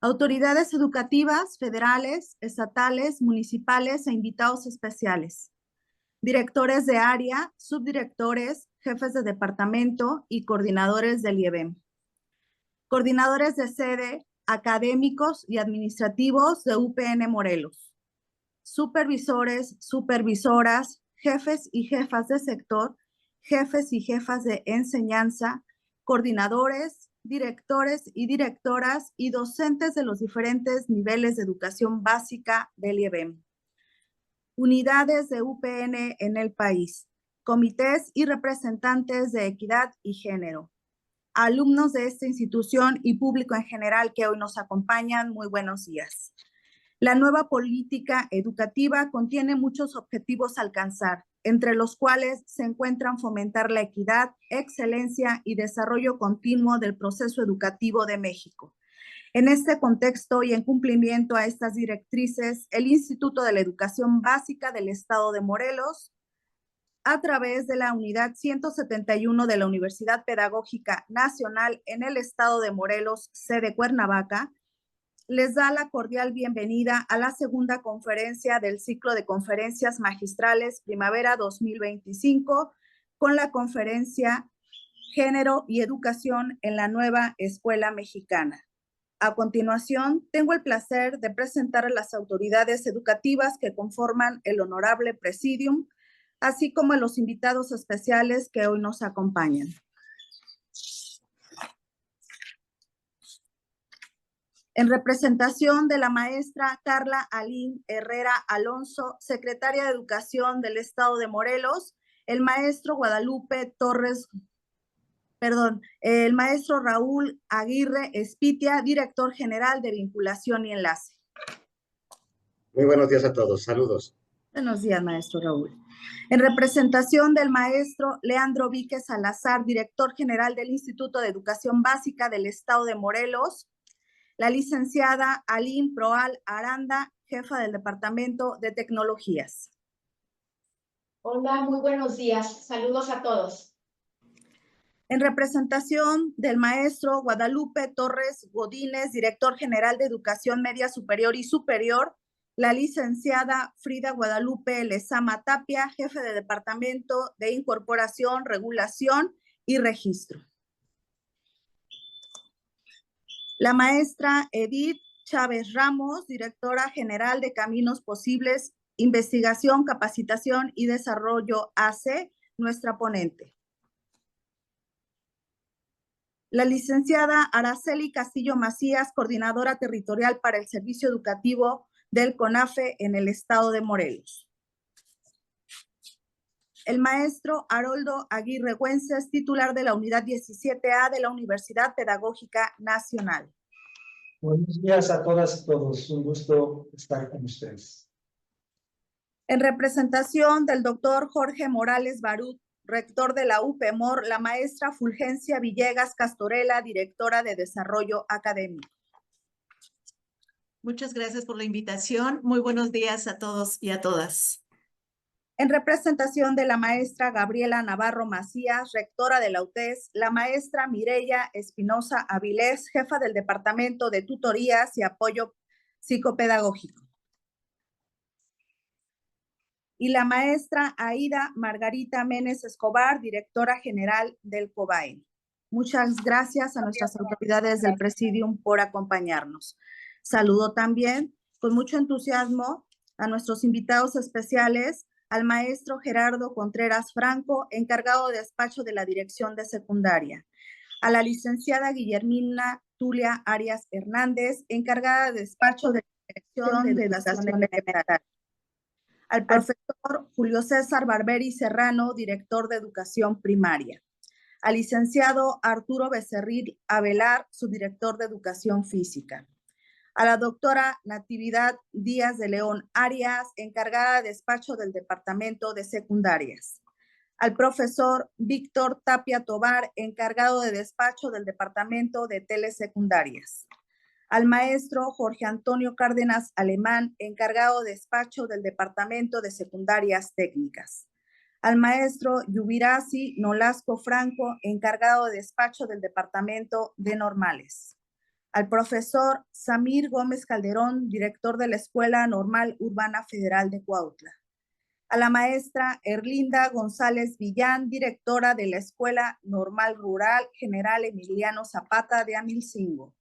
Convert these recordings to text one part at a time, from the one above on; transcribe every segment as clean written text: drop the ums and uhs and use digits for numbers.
autoridades educativas, federales, estatales, municipales e invitados especiales, directores de área, subdirectores, jefes de departamento y coordinadores del IEBEM, coordinadores de sede, académicos y administrativos de UPN Morelos, supervisores, supervisoras, jefes y jefas de sector, jefes y jefas de enseñanza, coordinadores, directores y directoras y docentes de los diferentes niveles de educación básica del IEBEM, unidades de UPN en el país, comités y representantes de equidad y género, alumnos de esta institución y público en general que hoy nos acompañan, muy buenos días. La nueva política educativa contiene muchos objetivos a alcanzar, entre los cuales se encuentran fomentar la equidad, excelencia y desarrollo continuo del proceso educativo de México. En este contexto y en cumplimiento a estas directrices, el Instituto de la Educación Básica del Estado de Morelos, a través de la Unidad 171 de la Universidad Pedagógica Nacional en el Estado de Morelos, sede Cuernavaca, les da la cordial bienvenida a la segunda conferencia del ciclo de conferencias magistrales Primavera 2025 con la conferencia Género y Educación en la Nueva Escuela Mexicana. A continuación, tengo el placer de presentar a las autoridades educativas que conforman el honorable presidium, así como a los invitados especiales que hoy nos acompañan. En representación de la maestra Carla Aline Herrera Alonso, secretaria de Educación del Estado de Morelos, el maestro el maestro Raúl Aguirre Espitia, director general de Vinculación y Enlace. Muy buenos días a todos, saludos. Buenos días, maestro Raúl. En representación del maestro Leandro Víquez Salazar, director general del Instituto de Educación Básica del Estado de Morelos, la licenciada Aline Proal Aranda, jefa del Departamento de Tecnologías. Hola, muy buenos días. Saludos a todos. En representación del maestro Guadalupe Torres Godínez, director general de Educación Media Superior y Superior, la licenciada Frida Guadalupe Lezama Tapia, jefe de Departamento de Incorporación, Regulación y Registro. La maestra Edith Chávez Ramos, directora general de Caminos Posibles, Investigación, Capacitación y Desarrollo AC, nuestra ponente. La licenciada Araceli Castillo Macías, coordinadora territorial para el servicio educativo del CONAFE en el estado de Morelos. El maestro Haroldo Aguirre Güences, titular de la unidad 17A de la Universidad Pedagógica Nacional. Buenos días a todas y todos, un gusto estar con ustedes. En representación del doctor Jorge Morales Barut, rector de la UPEMOR, la maestra Fulgencia Villegas Castorela, directora de Desarrollo Académico. Muchas gracias por la invitación. Muy buenos días a todos y a todas. En representación de la maestra Gabriela Navarro Macías, rectora de la UTES, la maestra Mireya Espinosa Avilés, jefa del Departamento de Tutorías y Apoyo Psicopedagógico. Y la maestra Aida Margarita Menes Escobar, directora general del COBAE. Muchas gracias a nuestras autoridades del Presidium por acompañarnos. Saludo también con mucho entusiasmo a nuestros invitados especiales, al maestro Gerardo Contreras Franco, encargado de despacho de la Dirección de Secundaria, a la licenciada Guillermina Tulia Arias Hernández, encargada de despacho de la Dirección de Educación Elemental, al profesor Julio César Barberi Serrano, director de Educación Primaria, al licenciado Arturo Becerril Avelar, subdirector de Educación Física, a la doctora Natividad Díaz de León Arias, encargada de despacho del Departamento de Secundarias, al profesor Víctor Tapia Tobar, encargado de despacho del Departamento de Telesecundarias, al maestro Jorge Antonio Cárdenas Alemán, encargado de despacho del Departamento de Secundarias Técnicas, al maestro Yubirasi Nolasco Franco, encargado de despacho del Departamento de Normales, al profesor Samir Gómez Calderón, director de la Escuela Normal Urbana Federal de Cuautla, a la maestra Erlinda González Villán, directora de la Escuela Normal Rural General Emiliano Zapata de Amilcingo,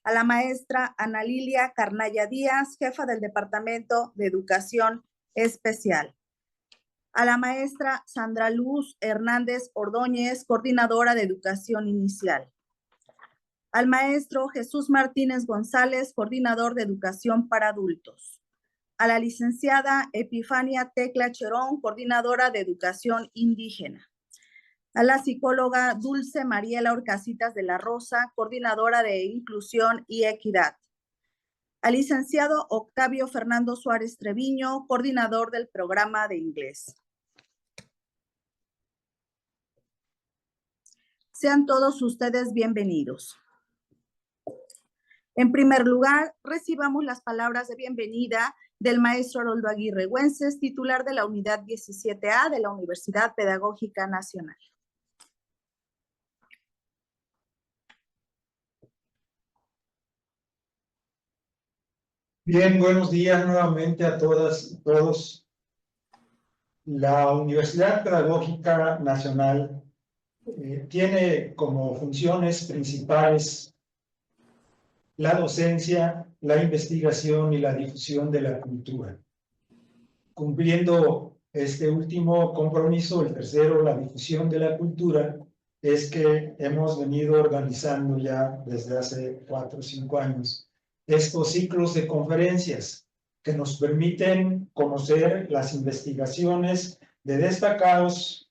a la maestra Ana Lilia Carnaya Díaz, jefa del Departamento de Educación Especial, a la maestra Sandra Luz Hernández Ordóñez, coordinadora de Educación Inicial, al maestro Jesús Martínez González, coordinador de Educación para Adultos, a la licenciada Epifania Tecla Cherón, coordinadora de Educación Indígena, a la psicóloga Dulce Mariela Orcasitas de la Rosa, coordinadora de Inclusión y Equidad, al licenciado Octavio Fernando Suárez Treviño, coordinador del programa de inglés. Sean todos ustedes bienvenidos. En primer lugar, recibamos las palabras de bienvenida del maestro Haroldo Aguirre Güences, titular de la Unidad 17A de la Universidad Pedagógica Nacional. Bien, buenos días nuevamente a todas y todos. La Universidad Pedagógica Nacional tiene como funciones principales la docencia, la investigación y la difusión de la cultura. Cumpliendo este último compromiso, el tercero, la difusión de la cultura, es que hemos venido organizando ya desde hace 4 o 5 años estos ciclos de conferencias que nos permiten conocer las investigaciones de destacados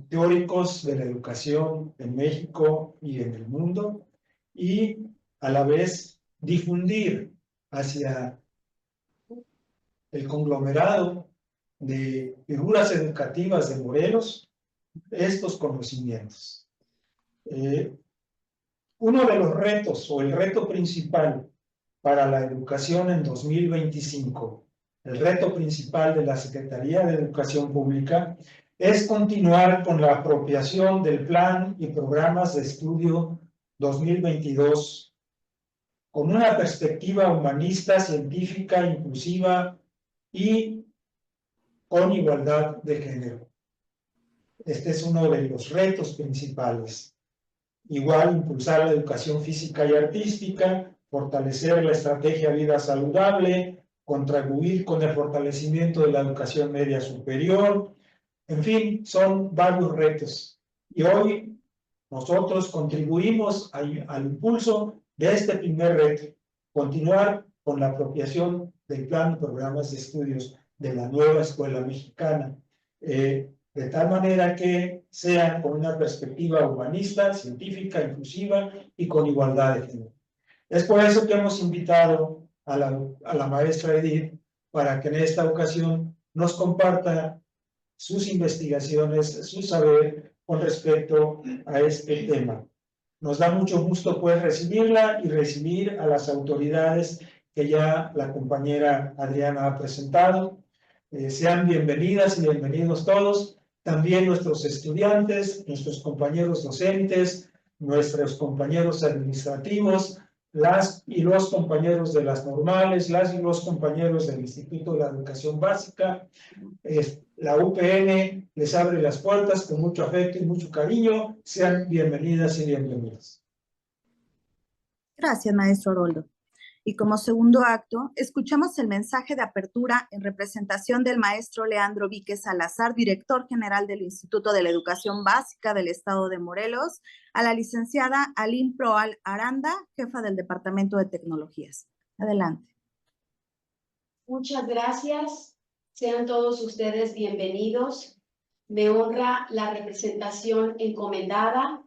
teóricos de la educación en México y en el mundo, y a la vez difundir hacia el conglomerado de figuras educativas de Morelos estos conocimientos. Uno de los retos o el reto principal para la educación en 2025, el reto principal de la Secretaría de Educación Pública, es continuar con la apropiación del plan y programas de estudio 2022 con una perspectiva humanista, científica, inclusiva y con igualdad de género. Este es uno de los retos principales. Igual, impulsar la educación física y artística, fortalecer la estrategia Vida Saludable, contribuir con el fortalecimiento de la educación media superior. En fin, son varios retos. Y hoy nosotros contribuimos al impulso de este primer reto, continuar con la apropiación del plan y programas de estudios de la nueva escuela mexicana, de tal manera que sean con una perspectiva humanista, científica, inclusiva y con igualdad de género. Es por eso que hemos invitado a la maestra Edith para que en esta ocasión nos comparta sus investigaciones, su saber con respecto a este tema. Nos da mucho gusto pues recibirla y recibir a las autoridades que ya la compañera Adriana ha presentado. Sean bienvenidas y bienvenidos todos, también nuestros estudiantes, nuestros compañeros docentes, nuestros compañeros administrativos, las y los compañeros de las normales, las y los compañeros del Instituto de la Educación Básica. La UPN les abre las puertas con mucho afecto y mucho cariño. Sean bienvenidas y bienvenidos. Gracias, maestro Haroldo. Y como segundo acto, escuchamos el mensaje de apertura en representación del maestro Leandro Víquez Salazar, director general del Instituto de la Educación Básica del Estado de Morelos, a la licenciada Aline Proal Aranda, jefa del Departamento de Tecnologías. Adelante. Muchas gracias. Sean todos ustedes bienvenidos. Me honra la representación encomendada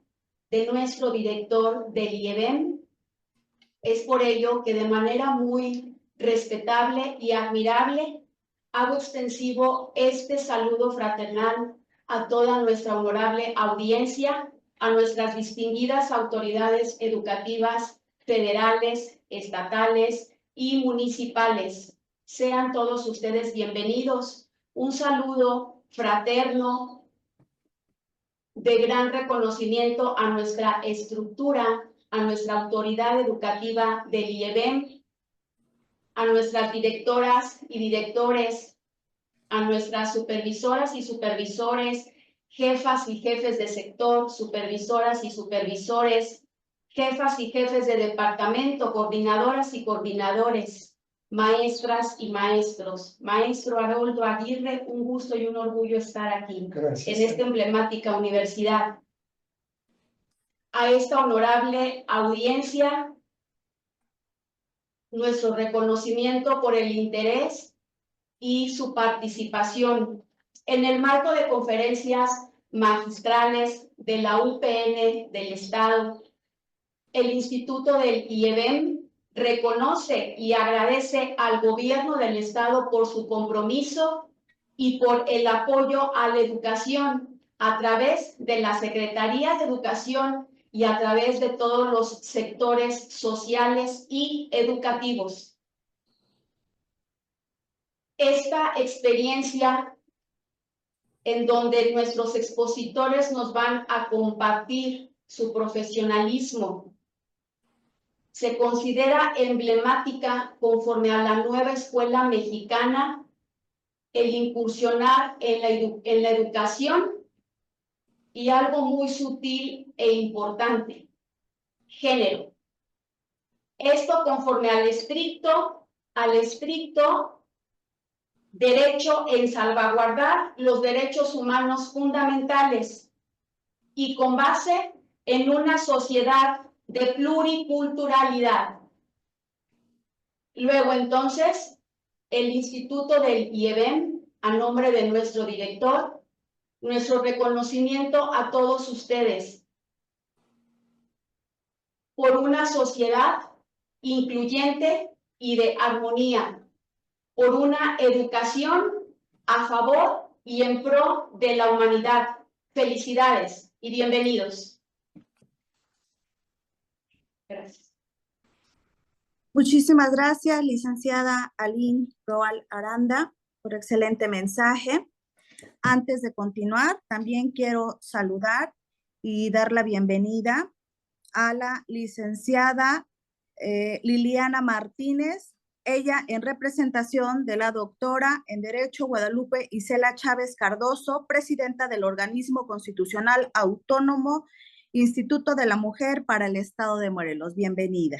de nuestro director del IEBEM. Es por ello que de manera muy respetable y admirable hago extensivo este saludo fraternal a toda nuestra honorable audiencia, a nuestras distinguidas autoridades educativas federales, estatales y municipales. Sean todos ustedes bienvenidos. Un saludo fraterno de gran reconocimiento a nuestra estructura a nuestra autoridad educativa del IEBEM, a nuestras directoras y directores, a nuestras supervisoras y supervisores, jefas y jefes de sector, supervisoras y supervisores, jefas y jefes de departamento, coordinadoras y coordinadores, maestras y maestros. Maestro Haroldo Aguirre, un gusto y un orgullo estar aquí. Gracias. En esta emblemática universidad. A esta honorable audiencia, nuestro reconocimiento por el interés y su participación en el marco de conferencias magistrales de la UPN del Estado. El Instituto del IEBEM reconoce y agradece al gobierno del Estado por su compromiso y por el apoyo a la educación a través de la Secretaría de Educación y a través de todos los sectores sociales y educativos. Esta experiencia en donde nuestros expositores nos van a compartir su profesionalismo se considera emblemática conforme a la nueva escuela mexicana el incursionar en la educación y algo muy sutil e importante, género. Esto conforme al estricto derecho en salvaguardar los derechos humanos fundamentales y con base en una sociedad de pluriculturalidad. Luego, entonces, el Instituto del IEBEM, a nombre de nuestro director, nuestro reconocimiento a todos ustedes por una sociedad incluyente y de armonía, por una educación a favor y en pro de la humanidad. Felicidades y bienvenidos. Gracias. Muchísimas gracias, licenciada Aline Roal Aranda, por excelente mensaje. Antes de continuar, también quiero saludar y dar la bienvenida a la licenciada Liliana Martínez, ella en representación de la doctora en Derecho Guadalupe Isela Chávez Cardoso, presidenta del organismo constitucional autónomo Instituto de la Mujer para el Estado de Morelos. Bienvenida.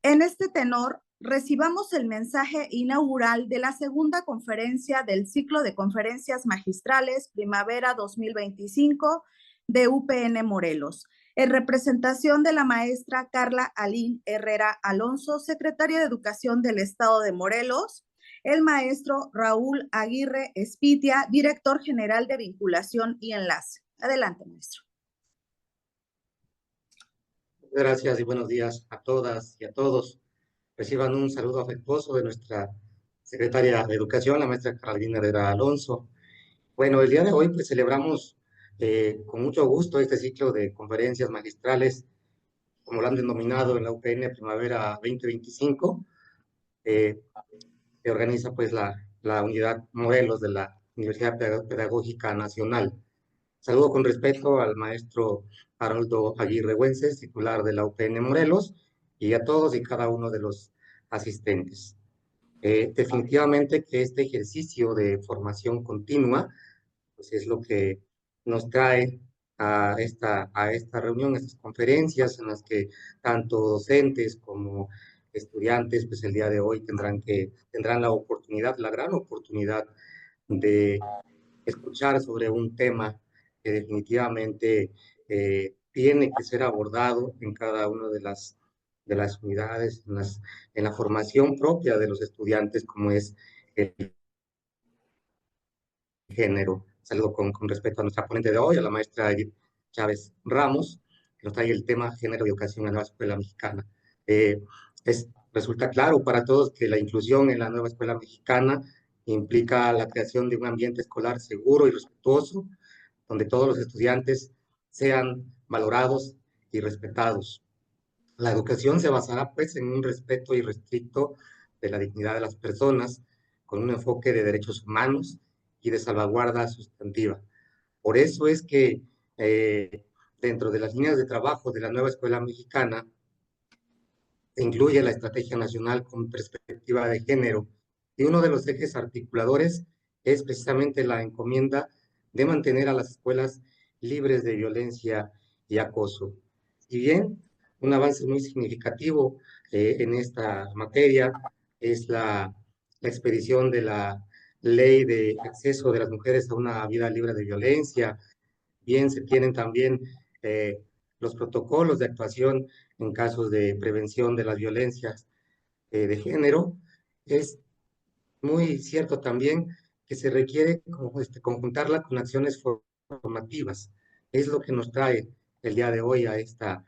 En este tenor, recibamos el mensaje inaugural de la segunda conferencia del ciclo de conferencias magistrales Primavera 2025 de UPN Morelos, en representación de la maestra Carla Aline Herrera Alonso, secretaria de Educación del Estado de Morelos, el maestro Raúl Aguirre Espitia, director general de Vinculación y Enlace. Adelante, maestro. Gracias y buenos días a todas y a todos. Reciban un saludo afectuoso de nuestra secretaria de Educación, la maestra Carolina Herrera Alonso. Bueno, el día de hoy pues celebramos con mucho gusto este ciclo de conferencias magistrales, como lo han denominado en la UPN Primavera 2025, que organiza pues la unidad Morelos de la Universidad Pedagógica Nacional. Saludo con respeto al maestro Haroldo Aguirre Güences, titular de la UPN Morelos, y a todos y cada uno de los asistentes. Definitivamente que este ejercicio de formación continua pues es lo que nos trae a esta reunión, a estas conferencias en las que tanto docentes como estudiantes pues el día de hoy tendrán la oportunidad, la gran oportunidad de escuchar sobre un tema que definitivamente tiene que ser abordado en cada una de las unidades, en la formación propia de los estudiantes, como es el género. Saludo con respeto a nuestra ponente de hoy, a la maestra Edith Chávez Ramos, que nos trae el tema género y educación en la nueva escuela mexicana. Resulta claro para todos que la inclusión en la nueva escuela mexicana implica la creación de un ambiente escolar seguro y respetuoso, donde todos los estudiantes sean valorados y respetados. La educación se basará pues en un respeto irrestricto de la dignidad de las personas, con un enfoque de derechos humanos y de salvaguarda sustantiva. Por eso es que dentro de las líneas de trabajo de la nueva escuela mexicana, incluye la Estrategia Nacional con Perspectiva de Género, y uno de los ejes articuladores es precisamente la encomienda de mantener a las escuelas libres de violencia y acoso. Y bien, un avance muy significativo en esta materia es la expedición de la Ley de Acceso de las Mujeres a una Vida Libre de Violencia. Bien, se tienen también eh, los protocolos de actuación en casos de prevención de las violencias de género. Es muy cierto también que se requiere como, conjuntarla con acciones formativas. Es lo que nos trae el día de hoy a esta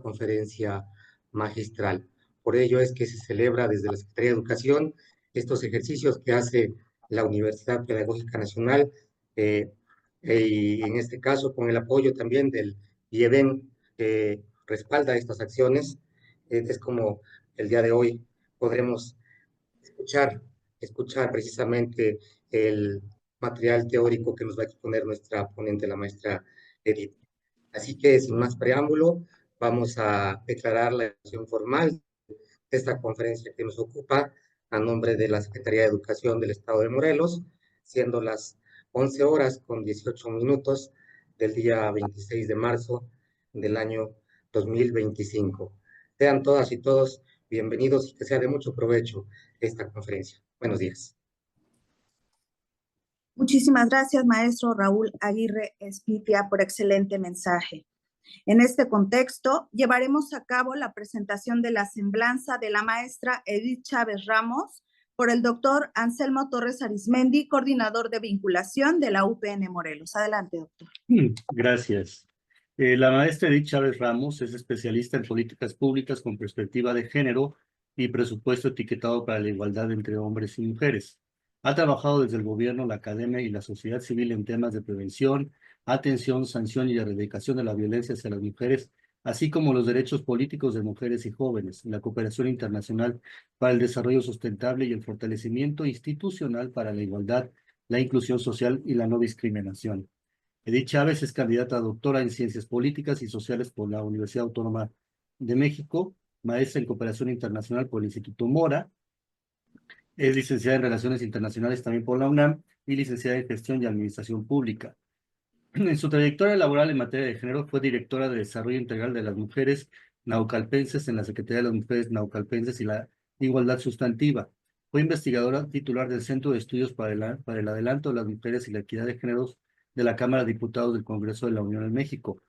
conferencia magistral. Por ello es que se celebra desde la Secretaría de Educación estos ejercicios que hace la Universidad Pedagógica Nacional eh, y en este caso con el apoyo también del IEBEN que respalda estas acciones. Es como el día de hoy podremos escuchar, escuchar precisamente el material teórico que nos va a exponer nuestra ponente, la maestra Edith. Así que, sin más preámbulo, vamos a declarar la sesión formal de esta conferencia que nos ocupa a nombre de la Secretaría de Educación del Estado de Morelos, siendo las 11 horas con 18 minutos del día 26 de marzo del año 2025. Sean todas y todos bienvenidos y que sea de mucho provecho esta conferencia. Buenos días. Muchísimas gracias, maestro Raúl Aguirre Espitia, por excelente mensaje. En este contexto, llevaremos a cabo la presentación de la semblanza de la maestra Edith Chávez Ramos por el doctor Anselmo Torres Arizmendi, coordinador de vinculación de la UPN Morelos. Adelante, doctor. Gracias. La maestra Edith Chávez Ramos es especialista en políticas públicas con perspectiva de género y presupuesto etiquetado para la igualdad entre hombres y mujeres. Ha trabajado desde el gobierno, la academia y la sociedad civil en temas de prevención, atención, sanción y erradicación de la violencia hacia las mujeres, así como los derechos políticos de mujeres y jóvenes, la cooperación internacional para el desarrollo sustentable y el fortalecimiento institucional para la igualdad, la inclusión social y la no discriminación. Edith Chávez es candidata a doctora en Ciencias Políticas y Sociales por la Universidad Autónoma de México, maestra en Cooperación Internacional por el Instituto Mora, es licenciada en Relaciones Internacionales también por la UNAM y licenciada en Gestión y Administración Pública. En su trayectoria laboral en materia de género fue directora de Desarrollo Integral de las Mujeres Naucalpenses en la Secretaría de las Mujeres Naucalpenses y la Igualdad Sustantiva. Fue investigadora titular del Centro de Estudios para el Adelanto de las Mujeres y la Equidad de Géneros de la Cámara de Diputados del Congreso de la Unión en México.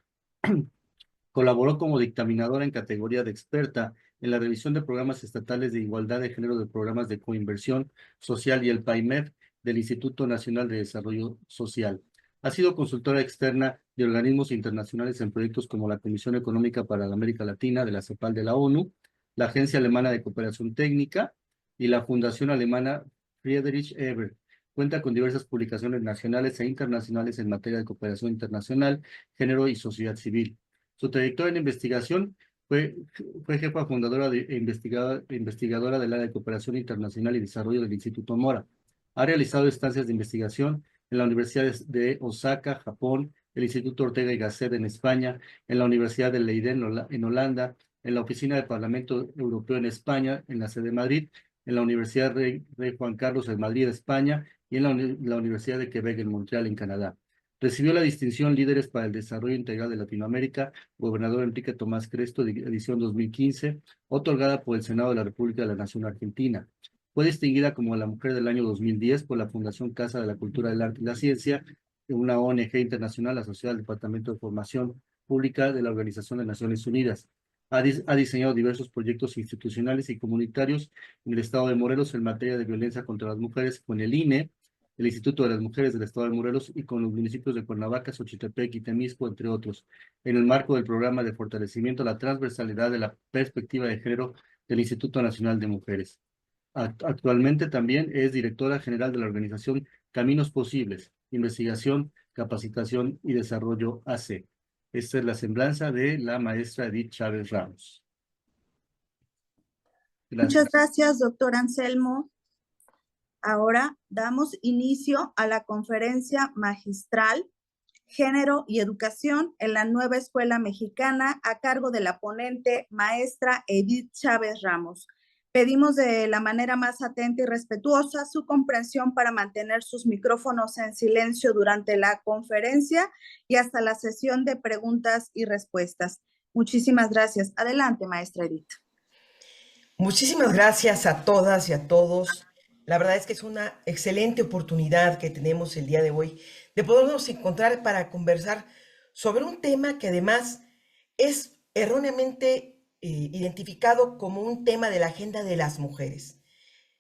Colaboró como dictaminadora en categoría de experta en la revisión de programas estatales de igualdad de género de programas de coinversión social y el PAIMED del Instituto Nacional de Desarrollo Social. Ha sido consultora externa de organismos internacionales en proyectos como la Comisión Económica para la América Latina de la CEPAL de la ONU, la Agencia Alemana de Cooperación Técnica y la Fundación Alemana Friedrich Ebert. Cuenta con diversas publicaciones nacionales e internacionales en materia de cooperación internacional, género y sociedad civil. Su trayectoria en investigación fue jefa fundadora e investigadora del área de cooperación internacional y desarrollo del Instituto Mora. Ha realizado estancias de investigación en la Universidad de Osaka, Japón, el Instituto Ortega y Gasset en España, en la Universidad de Leiden en Holanda, en la Oficina del Parlamento Europeo en España, en la sede de Madrid, en la Universidad Rey Juan Carlos en Madrid, España, y en la Universidad de Quebec en Montreal, en Canadá. Recibió la distinción Líderes para el Desarrollo Integral de Latinoamérica, Gobernador Enrique Tomás Cresto, edición 2015, otorgada por el Senado de la República de la Nación Argentina. Fue distinguida como la Mujer del Año 2010 por la Fundación Casa de la Cultura, del Arte y la Ciencia, una ONG internacional asociada al Departamento de Formación Pública de la Organización de Naciones Unidas. Ha diseñado diversos proyectos institucionales y comunitarios en el Estado de Morelos en materia de violencia contra las mujeres con el INE, el Instituto de las Mujeres del Estado de Morelos y con los municipios de Cuernavaca, Xochitepec y Temisco, entre otros, en el marco del programa de fortalecimiento a la transversalidad de la perspectiva de género del Instituto Nacional de Mujeres. Actualmente también es directora general de la organización Caminos Posibles, Investigación, Capacitación y Desarrollo AC. Esta es la semblanza de la maestra Edith Chávez Ramos. Gracias. Muchas gracias, doctor Anselmo. Ahora damos inicio a la conferencia magistral Género y Educación en la Nueva Escuela Mexicana, a cargo de la ponente maestra Edith Chávez Ramos. Pedimos de la manera más atenta y respetuosa su comprensión para mantener sus micrófonos en silencio durante la conferencia y hasta la sesión de preguntas y respuestas. Muchísimas gracias. Adelante, maestra Edith. Muchísimas gracias a todas y a todos. La verdad es que es una excelente oportunidad que tenemos el día de hoy de podernos encontrar para conversar sobre un tema que además es erróneamente identificado como un tema de la agenda de las mujeres.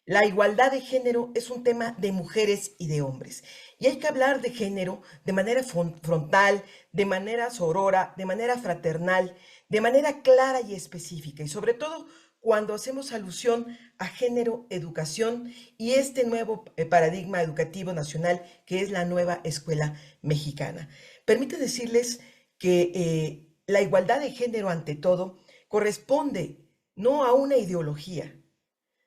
La igualdad de género es un tema de mujeres y de hombres. Y hay que hablar de género de manera frontal, de manera sorora, de manera fraternal, de manera clara y específica. Y sobre todo cuando hacemos alusión a género, educación y este nuevo paradigma educativo nacional que es la nueva escuela mexicana. Permite decirles que la igualdad de género ante todo corresponde no a una ideología,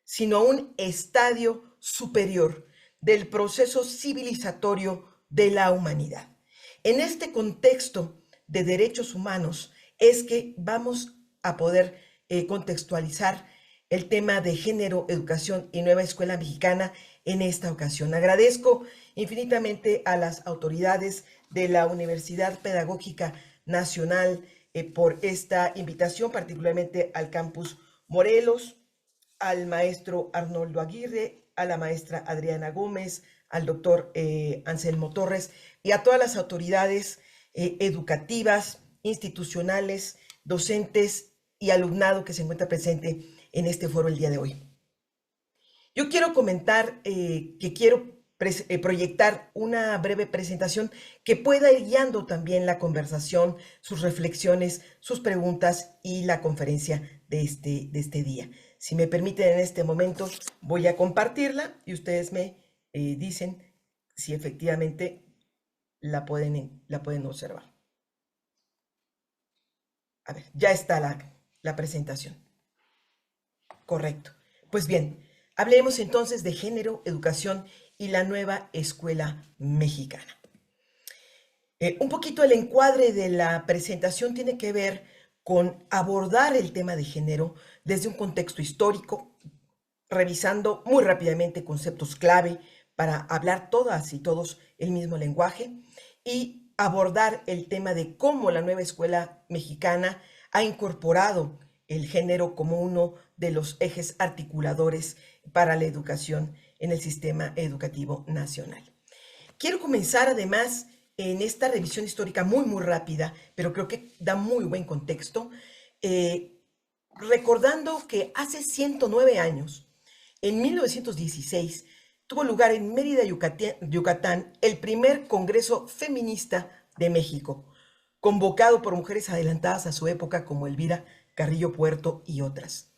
sino a un estadio superior del proceso civilizatorio de la humanidad. En este contexto de derechos humanos es que vamos a poder contextualizar el tema de género, educación y nueva escuela mexicana en esta ocasión. Agradezco infinitamente a las autoridades de la Universidad Pedagógica Nacional por esta invitación, particularmente al campus Morelos, al maestro Arnoldo Aguirre, a la maestra Adriana Gómez, al doctor Anselmo Torres y a todas las autoridades educativas, institucionales, docentes y alumnado que se encuentra presente en este foro el día de hoy. Yo quiero comentar que quiero proyectar una breve presentación que pueda ir guiando también la conversación, sus reflexiones, sus preguntas y la conferencia de este día. Si me permiten en este momento, voy a compartirla y ustedes me dicen si efectivamente la pueden observar. A ver, ya está la presentación. Correcto. Pues bien, hablemos entonces de género, educación y la nueva escuela mexicana. Un poquito el encuadre de la presentación tiene que ver con abordar el tema de género desde un contexto histórico, revisando muy rápidamente conceptos clave para hablar todas y todos el mismo lenguaje y abordar el tema de cómo la nueva escuela mexicana ha incorporado el género como uno de los ejes articuladores para la educación en el sistema educativo nacional. Quiero comenzar además en esta revisión histórica muy rápida, pero creo que da muy buen contexto, recordando que hace 109 años, en 1916, tuvo lugar en Mérida, Yucatán, el primer Congreso Feminista de México, convocado por mujeres adelantadas a su época como Elvira Carrillo Puerto y otras.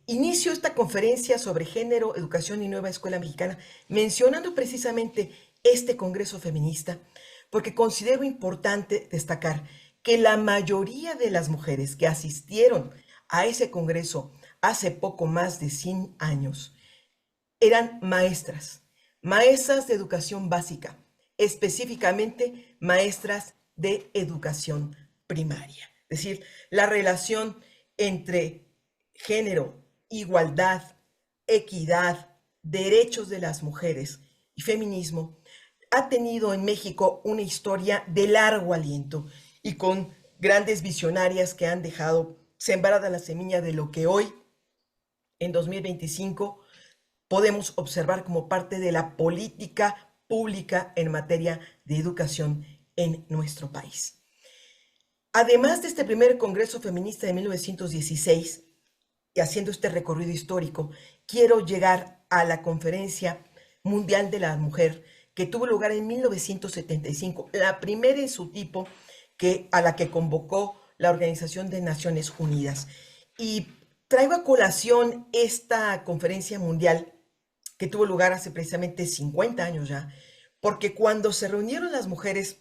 Inicio esta conferencia sobre género, educación y nueva escuela mexicana mencionando precisamente este Congreso Feminista porque considero importante destacar que la mayoría de las mujeres que asistieron a ese Congreso hace poco más de 100 años eran maestras de educación básica, específicamente maestras de educación primaria. Es decir, la relación entre género, igualdad, equidad, derechos de las mujeres y feminismo ha tenido en México una historia de largo aliento y con grandes visionarias que han dejado sembrada la semilla de lo que hoy, en 2025, podemos observar como parte de la política pública en materia de educación en nuestro país. Además de este primer Congreso Feminista de 1916, y haciendo este recorrido histórico, quiero llegar a la Conferencia Mundial de la Mujer, que tuvo lugar en 1975, la primera en su tipo a la que convocó la Organización de Naciones Unidas. Y traigo a colación esta conferencia mundial que tuvo lugar hace precisamente 50 años ya, porque cuando se reunieron las mujeres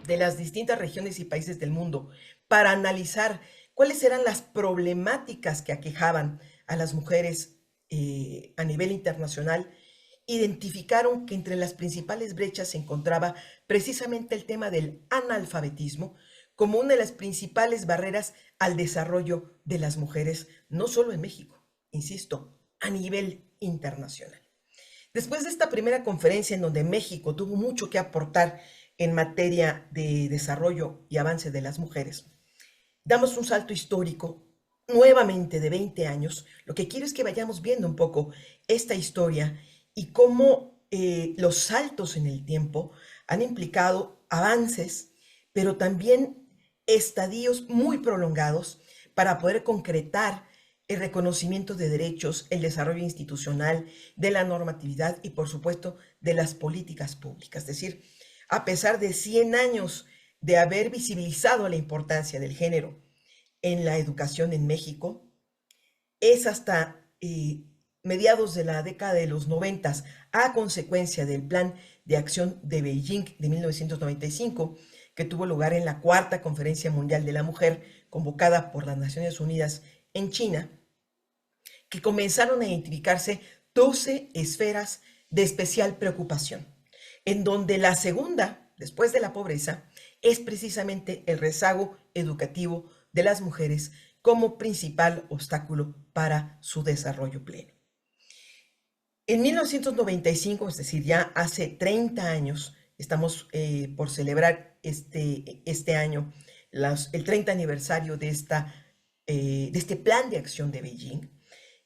de las distintas regiones y países del mundo para analizar cuáles eran las problemáticas que aquejaban a las mujeres a nivel internacional identificaron que entre las principales brechas se encontraba precisamente el tema del analfabetismo como una de las principales barreras al desarrollo de las mujeres, no solo en México, insisto, a nivel internacional. Después de esta primera conferencia en donde México tuvo mucho que aportar en materia de desarrollo y avance de las mujeres, damos un salto histórico nuevamente de 20 años. Lo que quiero es que vayamos viendo un poco esta historia y cómo los saltos en el tiempo han implicado avances, pero también estadios muy prolongados para poder concretar el reconocimiento de derechos, el desarrollo institucional, de la normatividad y, por supuesto, de las políticas públicas. Es decir, a pesar de 100 años de haber visibilizado la importancia del género en la educación en México, es hasta mediados de la década de los 90, a consecuencia del Plan de Acción de Beijing de 1995, que tuvo lugar en la Cuarta Conferencia Mundial de la Mujer, convocada por las Naciones Unidas en China, que comenzaron a identificarse 12 esferas de especial preocupación, en donde la segunda, después de la pobreza, es precisamente el rezago educativo de las mujeres como principal obstáculo para su desarrollo pleno. En 1995, es decir, ya hace 30 años, estamos por celebrar este año el 30 aniversario de este plan de acción de Beijing,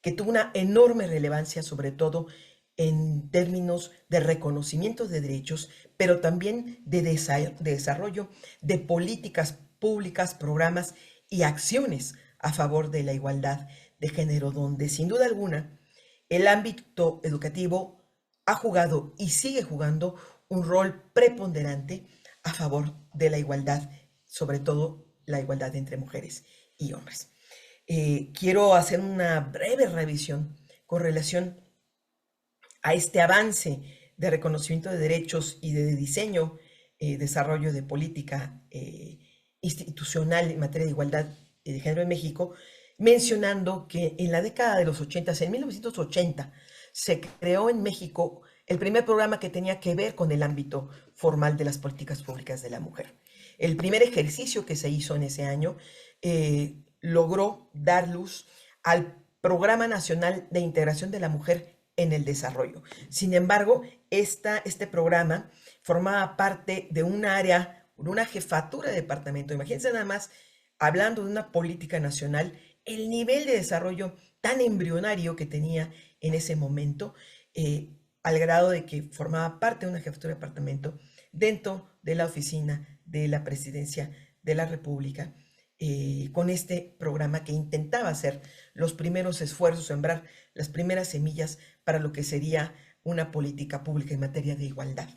que tuvo una enorme relevancia, sobre todo en términos de reconocimiento de derechos, pero también de desarrollo de políticas públicas, programas y acciones a favor de la igualdad de género, donde sin duda alguna el ámbito educativo ha jugado y sigue jugando un rol preponderante a favor de la igualdad, sobre todo la igualdad entre mujeres y hombres. Quiero hacer una breve revisión con relación a este avance de reconocimiento de derechos y de diseño, desarrollo de política institucional en materia de igualdad de género en México, mencionando que en la década de los 80, en 1980, se creó en México el primer programa que tenía que ver con el ámbito formal de las políticas públicas de la mujer. El primer ejercicio que se hizo en ese año logró dar luz al Programa Nacional de Integración de la Mujer en el Desarrollo. Sin embargo, este programa formaba parte de un área, de una jefatura de departamento. Imagínense nada más, hablando de una política nacional, el nivel de desarrollo tan embrionario que tenía en ese momento, al grado de que formaba parte de una jefatura de departamento dentro de la oficina de la Presidencia de la República, con este programa que intentaba hacer los primeros esfuerzos, sembrar las primeras semillas para lo que sería una política pública en materia de igualdad.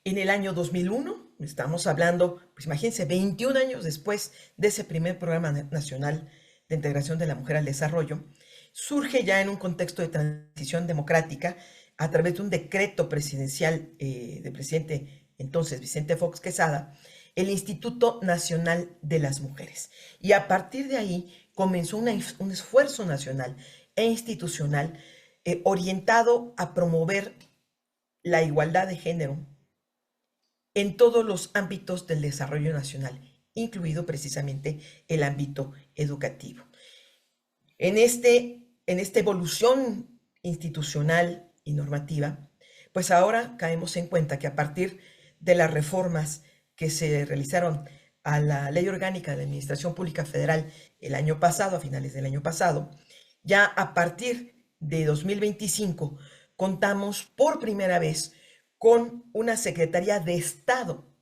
En el año 2001, estamos hablando, pues imagínense, 21 años después de ese primer programa nacional de integración de la mujer al desarrollo, surge ya en un contexto de transición democrática a través de un decreto presidencial del presidente entonces Vicente Fox Quesada, el Instituto Nacional de las Mujeres. Y a partir de ahí comenzó un esfuerzo nacional e institucional orientado a promover la igualdad de género en todos los ámbitos del desarrollo nacional, incluido precisamente el ámbito educativo. En esta evolución institucional y normativa, pues ahora caemos en cuenta que a partir de las reformas que se realizaron a la Ley Orgánica de la Administración Pública Federal el año pasado, a finales del año pasado, ya a partir de 2025 contamos por primera vez con una Secretaría de Estado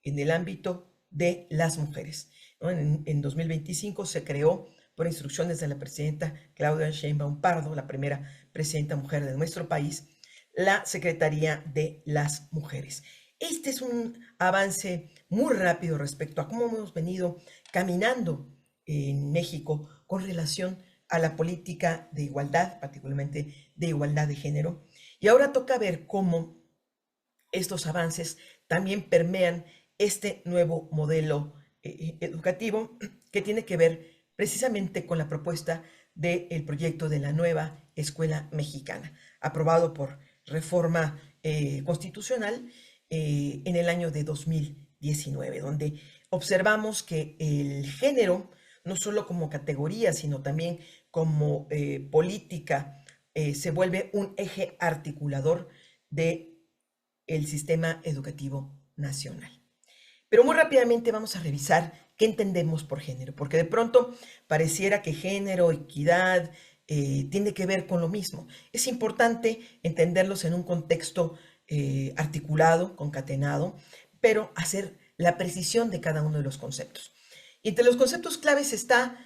en el ámbito de las mujeres, ¿no? En 2025 se creó, por instrucciones de la presidenta Claudia Sheinbaum Pardo, la primera presidenta mujer de nuestro país, la Secretaría de las Mujeres. Este es un avance muy rápido respecto a cómo hemos venido caminando en México con relación a la política de igualdad, particularmente de igualdad de género. Y ahora toca ver cómo estos avances también permean este nuevo modelo educativo que tiene que ver precisamente con la propuesta del proyecto de la nueva escuela mexicana, aprobado por reforma constitucional en el año de 2019, donde observamos que el género, no solo como categoría, sino también como política, se vuelve un eje articulador del sistema educativo nacional. Pero muy rápidamente vamos a revisar qué entendemos por género, porque de pronto pareciera que género, equidad, tiene que ver con lo mismo. Es importante entenderlos en un contexto articulado, concatenado, pero hacer la precisión de cada uno de los conceptos. Y entre los conceptos claves está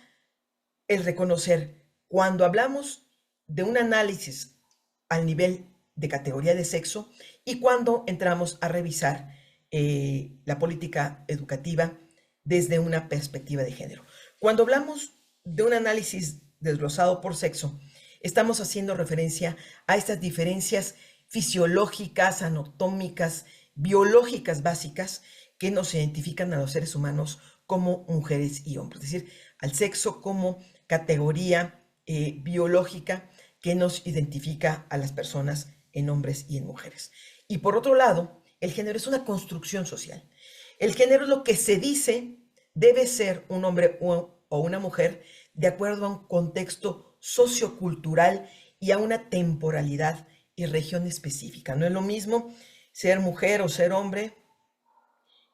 el reconocer cuando hablamos de un análisis al nivel de categoría de sexo y cuando entramos a revisar la política educativa desde una perspectiva de género. Cuando hablamos de un análisis desglosado por sexo, estamos haciendo referencia a estas diferencias fisiológicas, anatómicas, biológicas básicas que nos identifican a los seres humanos como mujeres y hombres, es decir, al sexo como categoría biológica que nos identifica a las personas en hombres y en mujeres. Y por otro lado, el género es una construcción social. El género es lo que se dice debe ser un hombre o una mujer de acuerdo a un contexto sociocultural y a una temporalidad y región específica. No es lo mismo ser mujer o ser hombre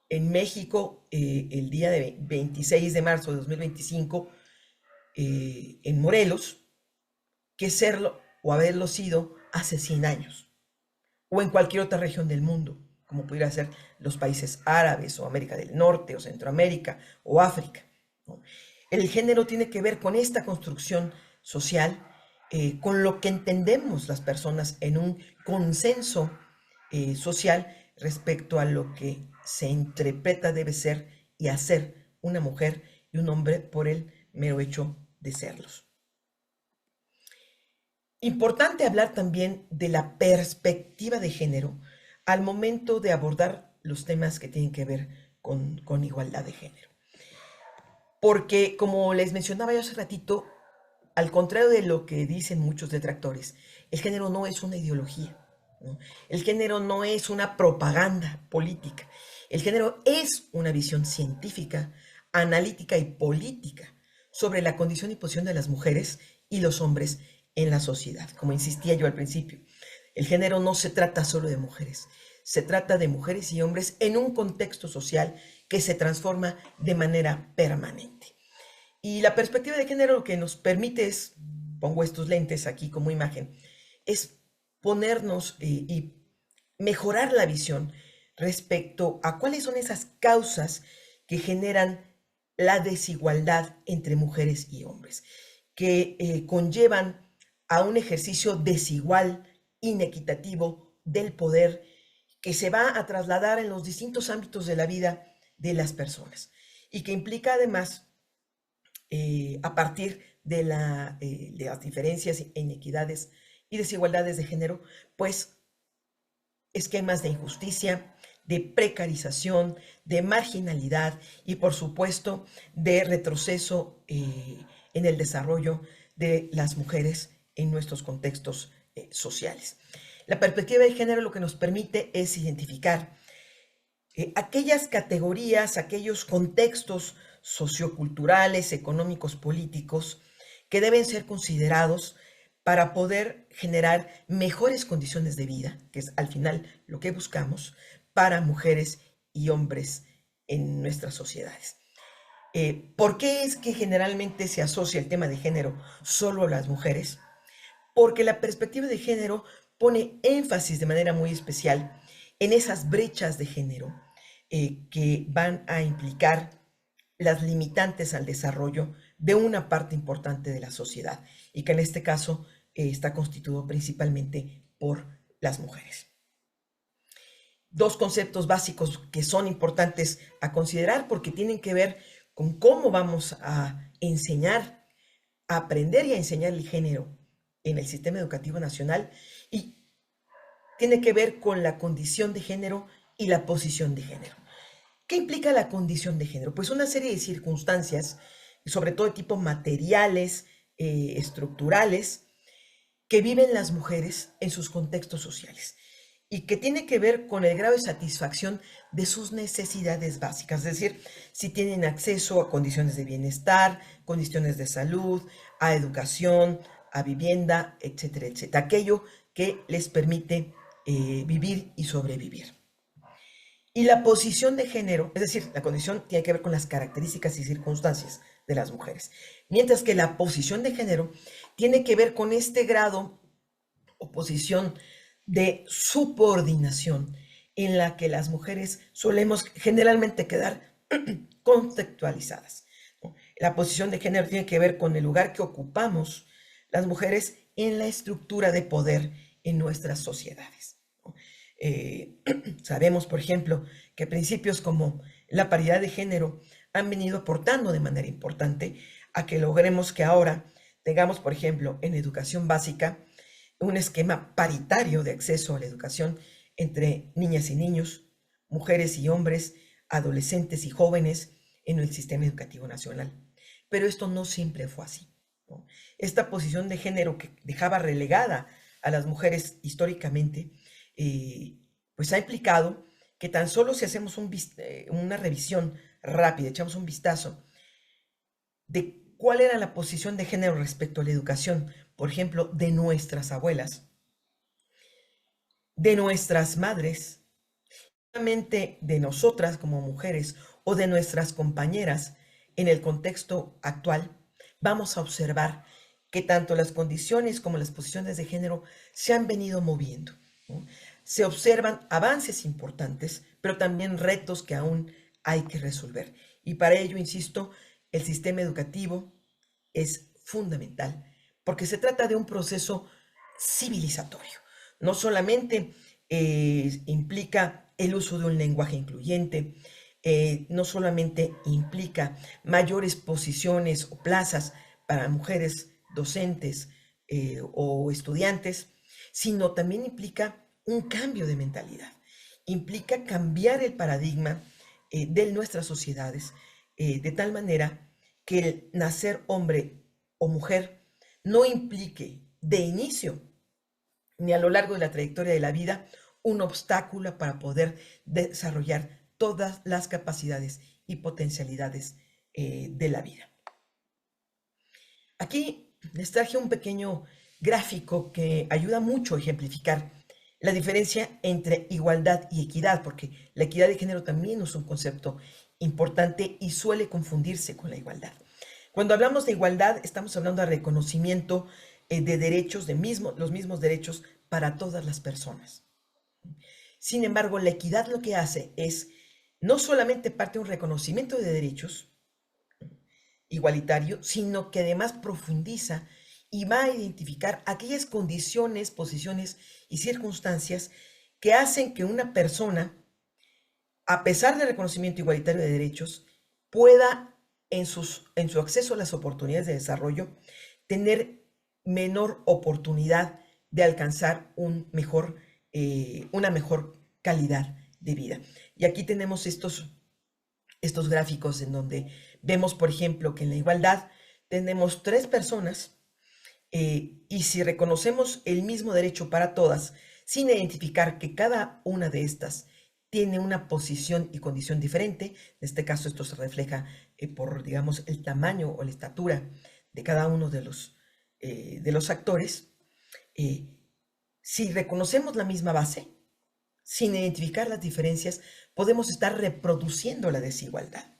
en México el día de 26 de marzo de 2025 en Morelos que serlo o haberlo sido hace 100 años o en cualquier otra región del mundo, como pudiera ser los países árabes o América del Norte o Centroamérica o África, ¿no? El género tiene que ver con esta construcción social, con lo que entendemos las personas en un consenso social respecto a lo que se interpreta debe ser y hacer una mujer y un hombre por el mero hecho de serlos. Importante hablar también de la perspectiva de género al momento de abordar los temas que tienen que ver con igualdad de género. Porque, como les mencionaba yo hace ratito, al contrario de lo que dicen muchos detractores, el género no es una ideología, ¿no? El género no es una propaganda política. El género es una visión científica, analítica y política sobre la condición y posición de las mujeres y los hombres en la sociedad. Como insistía yo al principio, el género no se trata solo de mujeres, se trata de mujeres y hombres en un contexto social que se transforma de manera permanente. Y la perspectiva de género lo que nos permite es, pongo estos lentes aquí como imagen, es ponernos y mejorar la visión respecto a cuáles son esas causas que generan la desigualdad entre mujeres y hombres, que conllevan a un ejercicio desigual, inequitativo del poder que se va a trasladar en los distintos ámbitos de la vida de las personas y que implica además, a partir de las diferencias, inequidades y desigualdades de género, pues esquemas de injusticia, de precarización, de marginalidad y por supuesto de retroceso en el desarrollo de las mujeres en nuestros contextos sociales. La perspectiva de género lo que nos permite es identificar aquellas categorías, aquellos contextos socioculturales, económicos, políticos que deben ser considerados para poder generar mejores condiciones de vida, que es al final lo que buscamos para mujeres y hombres en nuestras sociedades. ¿Por qué es que generalmente se asocia el tema de género solo a las mujeres? Porque la perspectiva de género pone énfasis de manera muy especial en esas brechas de género que van a implicar las limitantes al desarrollo de una parte importante de la sociedad y que en este caso está constituido principalmente por las mujeres. Dos conceptos básicos que son importantes a considerar porque tienen que ver con cómo vamos a enseñar, a aprender y a enseñar el género en el sistema educativo nacional y tiene que ver con la condición de género y la posición de género. ¿Qué implica la condición de género? Pues una serie de circunstancias, sobre todo de tipo materiales, estructurales que viven las mujeres en sus contextos sociales y que tiene que ver con el grado de satisfacción de sus necesidades básicas, es decir, si tienen acceso a condiciones de bienestar, condiciones de salud, a educación, a vivienda, etcétera, etcétera, aquello que les permite vivir y sobrevivir. Y la posición de género, es decir, la condición tiene que ver con las características y circunstancias de las mujeres, mientras que la posición de género tiene que ver con este grado o posición de subordinación en la que las mujeres solemos generalmente quedar contextualizadas, ¿no? La posición de género tiene que ver con el lugar que ocupamos las mujeres en la estructura de poder en nuestras sociedades, ¿no? Sabemos, por ejemplo, que principios como la paridad de género han venido aportando de manera importante a que logremos que ahora tengamos, por ejemplo, en educación básica, un esquema paritario de acceso a la educación entre niñas y niños, mujeres y hombres, adolescentes y jóvenes en el sistema educativo nacional. Pero esto no siempre fue así, ¿no? Esta posición de género que dejaba relegada a las mujeres históricamente, pues ha implicado que tan solo si hacemos una revisión rápida, echamos un vistazo de cuál era la posición de género respecto a la educación, por ejemplo, de nuestras abuelas, de nuestras madres, solamente de nosotras como mujeres o de nuestras compañeras en el contexto actual, vamos a observar que tanto las condiciones como las posiciones de género se han venido moviendo, ¿no? Se observan avances importantes, pero también retos que aún hay que resolver. Y para ello, insisto, el sistema educativo es fundamental, porque se trata de un proceso civilizatorio. No solamente implica el uso de un lenguaje incluyente, no solamente implica mayores posiciones o plazas para mujeres docentes o estudiantes, sino también implica un cambio de mentalidad, implica cambiar el paradigma de nuestras sociedades de tal manera que el nacer hombre o mujer no implique de inicio ni a lo largo de la trayectoria de la vida un obstáculo para poder desarrollar todas las capacidades y potencialidades de la vida. Aquí les traje un pequeño gráfico que ayuda mucho a ejemplificar la diferencia entre igualdad y equidad, porque la equidad de género también es un concepto importante y suele confundirse con la igualdad. Cuando hablamos de igualdad, estamos hablando de reconocimiento de derechos, los mismos derechos para todas las personas. Sin embargo, la equidad lo que hace es no solamente parte de un reconocimiento de derechos igualitario, sino que además profundiza y va a identificar aquellas condiciones, posiciones y circunstancias que hacen que una persona, a pesar del reconocimiento igualitario de derechos, pueda en su acceso a las oportunidades de desarrollo tener menor oportunidad de alcanzar una mejor calidad de vida. Y aquí tenemos estos gráficos en donde vemos, por ejemplo, que en la igualdad tenemos 3 personas y si reconocemos el mismo derecho para todas, sin identificar que cada una de estas tiene una posición y condición diferente, en este caso esto se refleja por, digamos, el tamaño o la estatura de cada uno de los actores, si reconocemos la misma base, sin identificar las diferencias, podemos estar reproduciendo la desigualdad.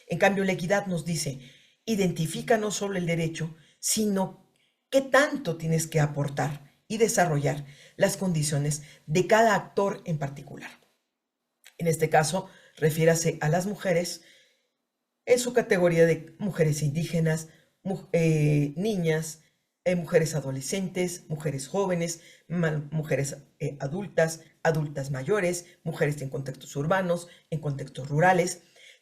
En cambio, la equidad nos dice, identifica no solo el derecho, sino qué tanto tienes que aportar y desarrollar las condiciones de cada actor en particular. En este caso, refiérase a las mujeres en su categoría de mujeres indígenas, niñas, mujeres adolescentes, mujeres jóvenes, mujeres adultas, adultas mayores, mujeres en contextos urbanos, en contextos rurales.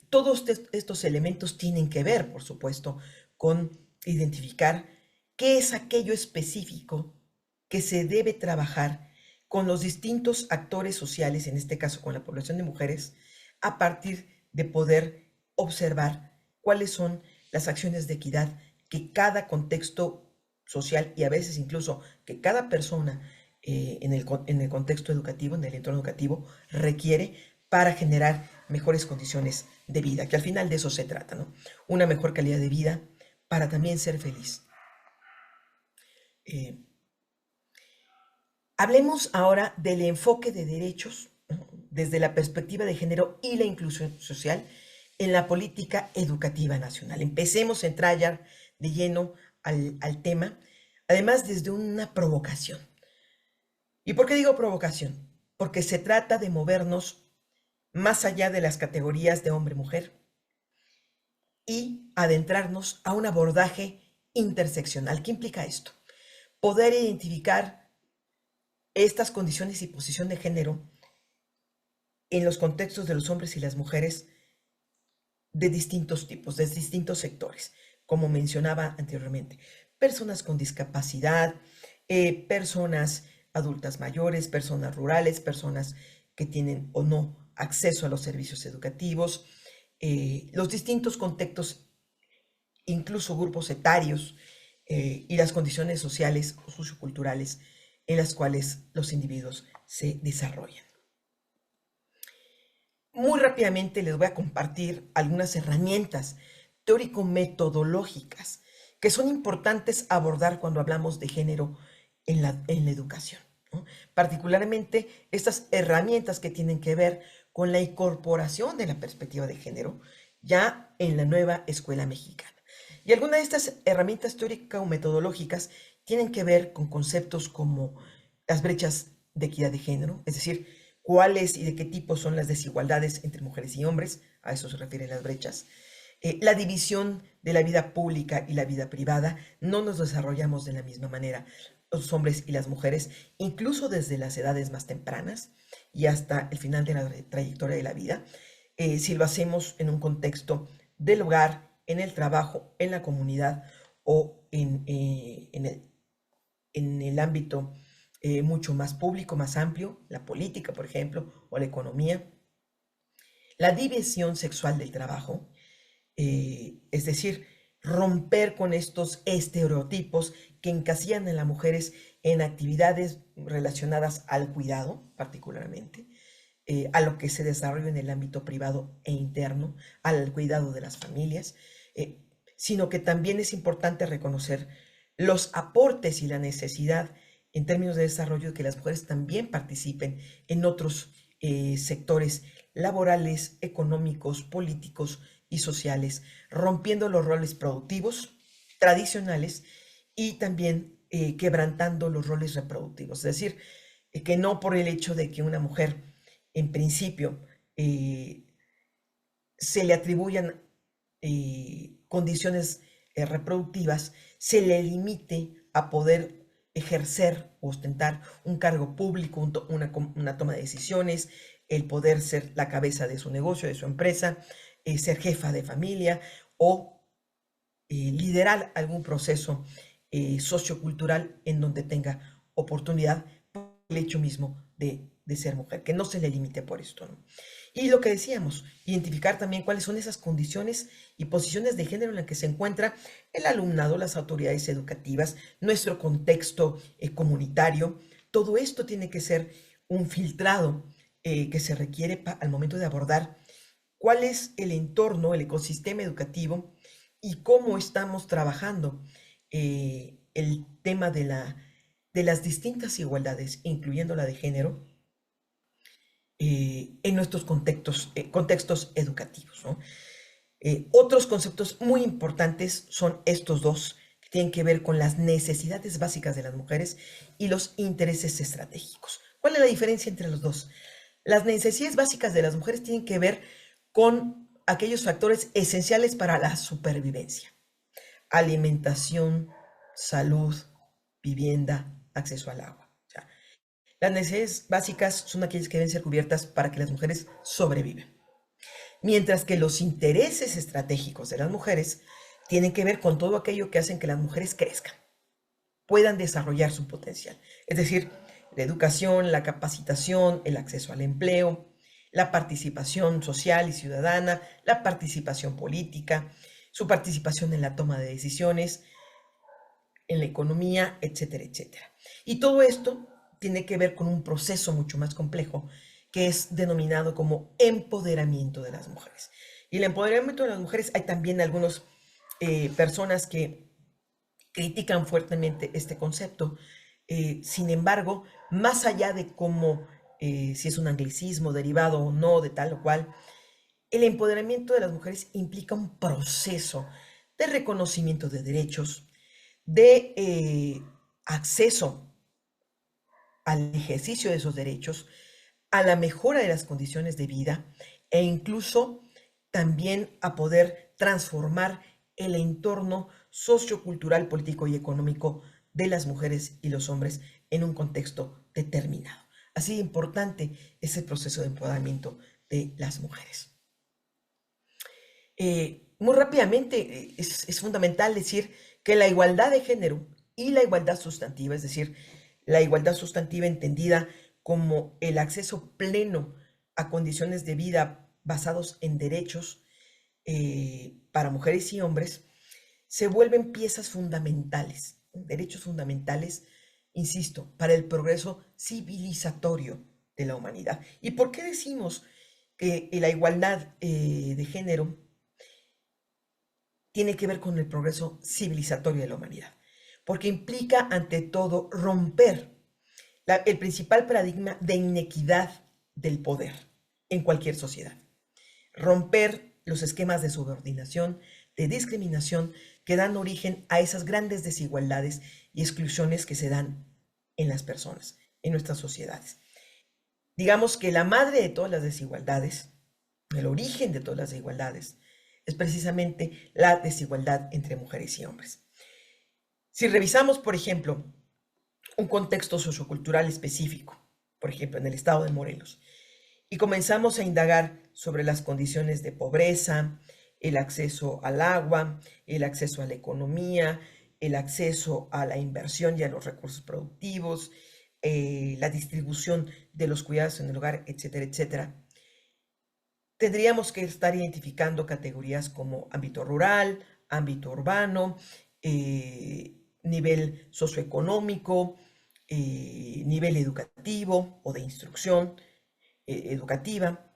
Todos estos elementos tienen que ver, por supuesto, con identificar qué es aquello específico que se debe trabajar con los distintos actores sociales, en este caso con la población de mujeres, a partir de poder observar cuáles son las acciones de equidad que cada contexto social y a veces incluso que cada persona en el contexto educativo, en el entorno educativo, requiere para generar mejores condiciones de vida, que al final de eso se trata, ¿no? Una mejor calidad de vida para también ser feliz. Hablemos ahora del enfoque de derechos, ¿no?, desde la perspectiva de género y la inclusión social en la política educativa nacional. Empecemos a entrar ya de lleno al tema, además desde una provocación. ¿Y por qué digo provocación? Porque se trata de movernos más allá de las categorías de hombre-mujer y adentrarnos a un abordaje interseccional. ¿Qué implica esto? Poder identificar estas condiciones y posición de género en los contextos de los hombres y las mujeres de distintos tipos, de distintos sectores, como mencionaba anteriormente. Personas con discapacidad, personas adultas mayores, personas rurales, personas que tienen o no acceso a los servicios educativos, los distintos contextos, incluso grupos etarios y las condiciones sociales o socioculturales en las cuales los individuos se desarrollan. Muy rápidamente les voy a compartir algunas herramientas teórico-metodológicas que son importantes abordar cuando hablamos de género en la educación, ¿no? Particularmente estas herramientas que tienen que ver con la incorporación de la perspectiva de género ya en la nueva escuela mexicana. Y algunas de estas herramientas teórico-metodológicas tienen que ver con conceptos como las brechas de equidad de género, es decir, cuáles y de qué tipo son las desigualdades entre mujeres y hombres, a eso se refieren las brechas. La división de la vida pública y la vida privada, no nos desarrollamos de la misma manera los hombres y las mujeres, incluso desde las edades más tempranas y hasta el final de la trayectoria de la vida. Si lo hacemos en un contexto del hogar, en el trabajo, en la comunidad o en el ámbito mucho más público, más amplio, la política, por ejemplo, o la economía. La división sexual del trabajo, es decir, romper con estos estereotipos que encasillan a las mujeres en actividades relacionadas al cuidado, particularmente, a lo que se desarrolla en el ámbito privado e interno, al cuidado de las familias, sino que también es importante reconocer los aportes y la necesidad en términos de desarrollo de que las mujeres también participen en otros sectores laborales, económicos, políticos y sociales, rompiendo los roles productivos tradicionales y también quebrantando los roles reproductivos. Es decir, que no por el hecho de que una mujer en principio se le atribuyan condiciones reproductivas, se le limite a poder ejercer o ostentar un cargo público, una toma de decisiones, el poder ser la cabeza de su negocio, de su empresa, ser jefa de familia o liderar algún proceso sociocultural en donde tenga oportunidad por el hecho mismo de ser mujer, que no se le limite por esto, ¿no? Y lo que decíamos, identificar también cuáles son esas condiciones y posiciones de género en las que se encuentra el alumnado, las autoridades educativas, nuestro contexto comunitario. Todo esto tiene que ser un filtrado que se requiere al momento de abordar cuál es el entorno, el ecosistema educativo y cómo estamos trabajando el tema de las distintas igualdades, incluyendo la de género, en nuestros contextos educativos, ¿no? Otros conceptos muy importantes son estos dos, que tienen que ver con las necesidades básicas de las mujeres y los intereses estratégicos. ¿Cuál es la diferencia entre los dos? Las necesidades básicas de las mujeres tienen que ver con aquellos factores esenciales para la supervivencia: alimentación, salud, vivienda, acceso al agua. Las necesidades básicas son aquellas que deben ser cubiertas para que las mujeres sobrevivan. Mientras que los intereses estratégicos de las mujeres tienen que ver con todo aquello que hacen que las mujeres crezcan, puedan desarrollar su potencial. Es decir, la educación, la capacitación, el acceso al empleo, la participación social y ciudadana, la participación política, su participación en la toma de decisiones, en la economía, etcétera, etcétera. Y todo esto tiene que ver con un proceso mucho más complejo que es denominado como empoderamiento de las mujeres. Y el empoderamiento de las mujeres, hay también algunas personas que critican fuertemente este concepto. Sin embargo, más allá de cómo, si es un anglicismo derivado o no de tal o cual, el empoderamiento de las mujeres implica un proceso de reconocimiento de derechos, de acceso al ejercicio de esos derechos, a la mejora de las condiciones de vida e incluso también a poder transformar el entorno sociocultural, político y económico de las mujeres y los hombres en un contexto determinado. Así de importante es el proceso de empoderamiento de las mujeres. Muy rápidamente, es fundamental decir que la igualdad de género y la igualdad sustantiva, es decir, la igualdad sustantiva entendida como el acceso pleno a condiciones de vida basados en derechos para mujeres y hombres, se vuelven piezas fundamentales, derechos fundamentales, insisto, para el progreso civilizatorio de la humanidad. ¿Y por qué decimos que la igualdad de género tiene que ver con el progreso civilizatorio de la humanidad? Porque implica, ante todo, romper el principal paradigma de inequidad del poder en cualquier sociedad. Romper los esquemas de subordinación, de discriminación que dan origen a esas grandes desigualdades y exclusiones que se dan en las personas, en nuestras sociedades. Digamos que la madre de todas las desigualdades, el origen de todas las desigualdades, es precisamente la desigualdad entre mujeres y hombres. Si revisamos, por ejemplo, un contexto sociocultural específico, por ejemplo, en el estado de Morelos, y comenzamos a indagar sobre las condiciones de pobreza, el acceso al agua, el acceso a la economía, el acceso a la inversión y a los recursos productivos, la distribución de los cuidados en el hogar, etcétera, etcétera, tendríamos que estar identificando categorías como ámbito rural, ámbito urbano, nivel socioeconómico, nivel educativo o de instrucción educativa.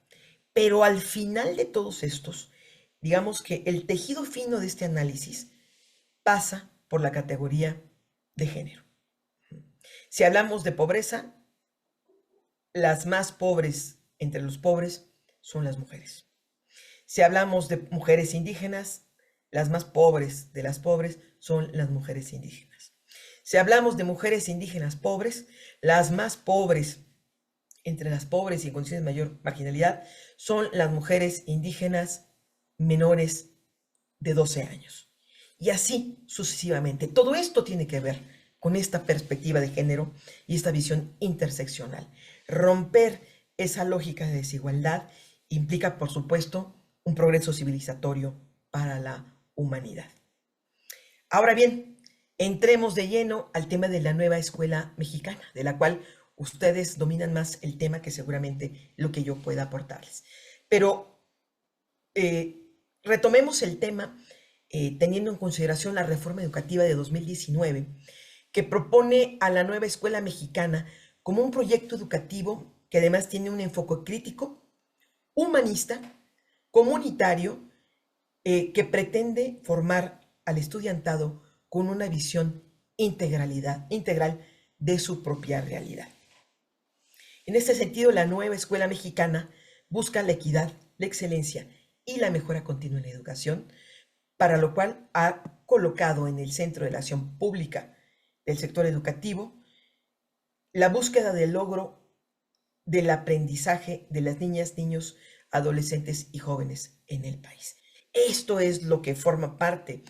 Pero al final de todos estos, digamos que el tejido fino de este análisis pasa por la categoría de género. Si hablamos de pobreza, las más pobres entre los pobres son las mujeres. Si hablamos de mujeres indígenas, las más pobres de las pobres son las mujeres indígenas. Si hablamos de mujeres indígenas pobres, las más pobres entre las pobres y en condiciones de mayor marginalidad son las mujeres indígenas menores de 12 años. Y así sucesivamente. Todo esto tiene que ver con esta perspectiva de género y esta visión interseccional. Romper esa lógica de desigualdad implica, por supuesto, un progreso civilizatorio para la humanidad. Ahora bien, entremos de lleno al tema de la nueva escuela mexicana, de la cual ustedes dominan más el tema que seguramente lo que yo pueda aportarles. Pero retomemos el tema teniendo en consideración la reforma educativa de 2019, que propone a la nueva escuela mexicana como un proyecto educativo que además tiene un enfoque crítico, humanista, comunitario, que pretende formar al estudiantado con una visión integral de su propia realidad. En este sentido, la nueva escuela mexicana busca la equidad, la excelencia y la mejora continua en la educación, para lo cual ha colocado en el centro de la acción pública del sector educativo la búsqueda del logro del aprendizaje de las niñas, niños, adolescentes y jóvenes en el país. Esto es lo que forma parte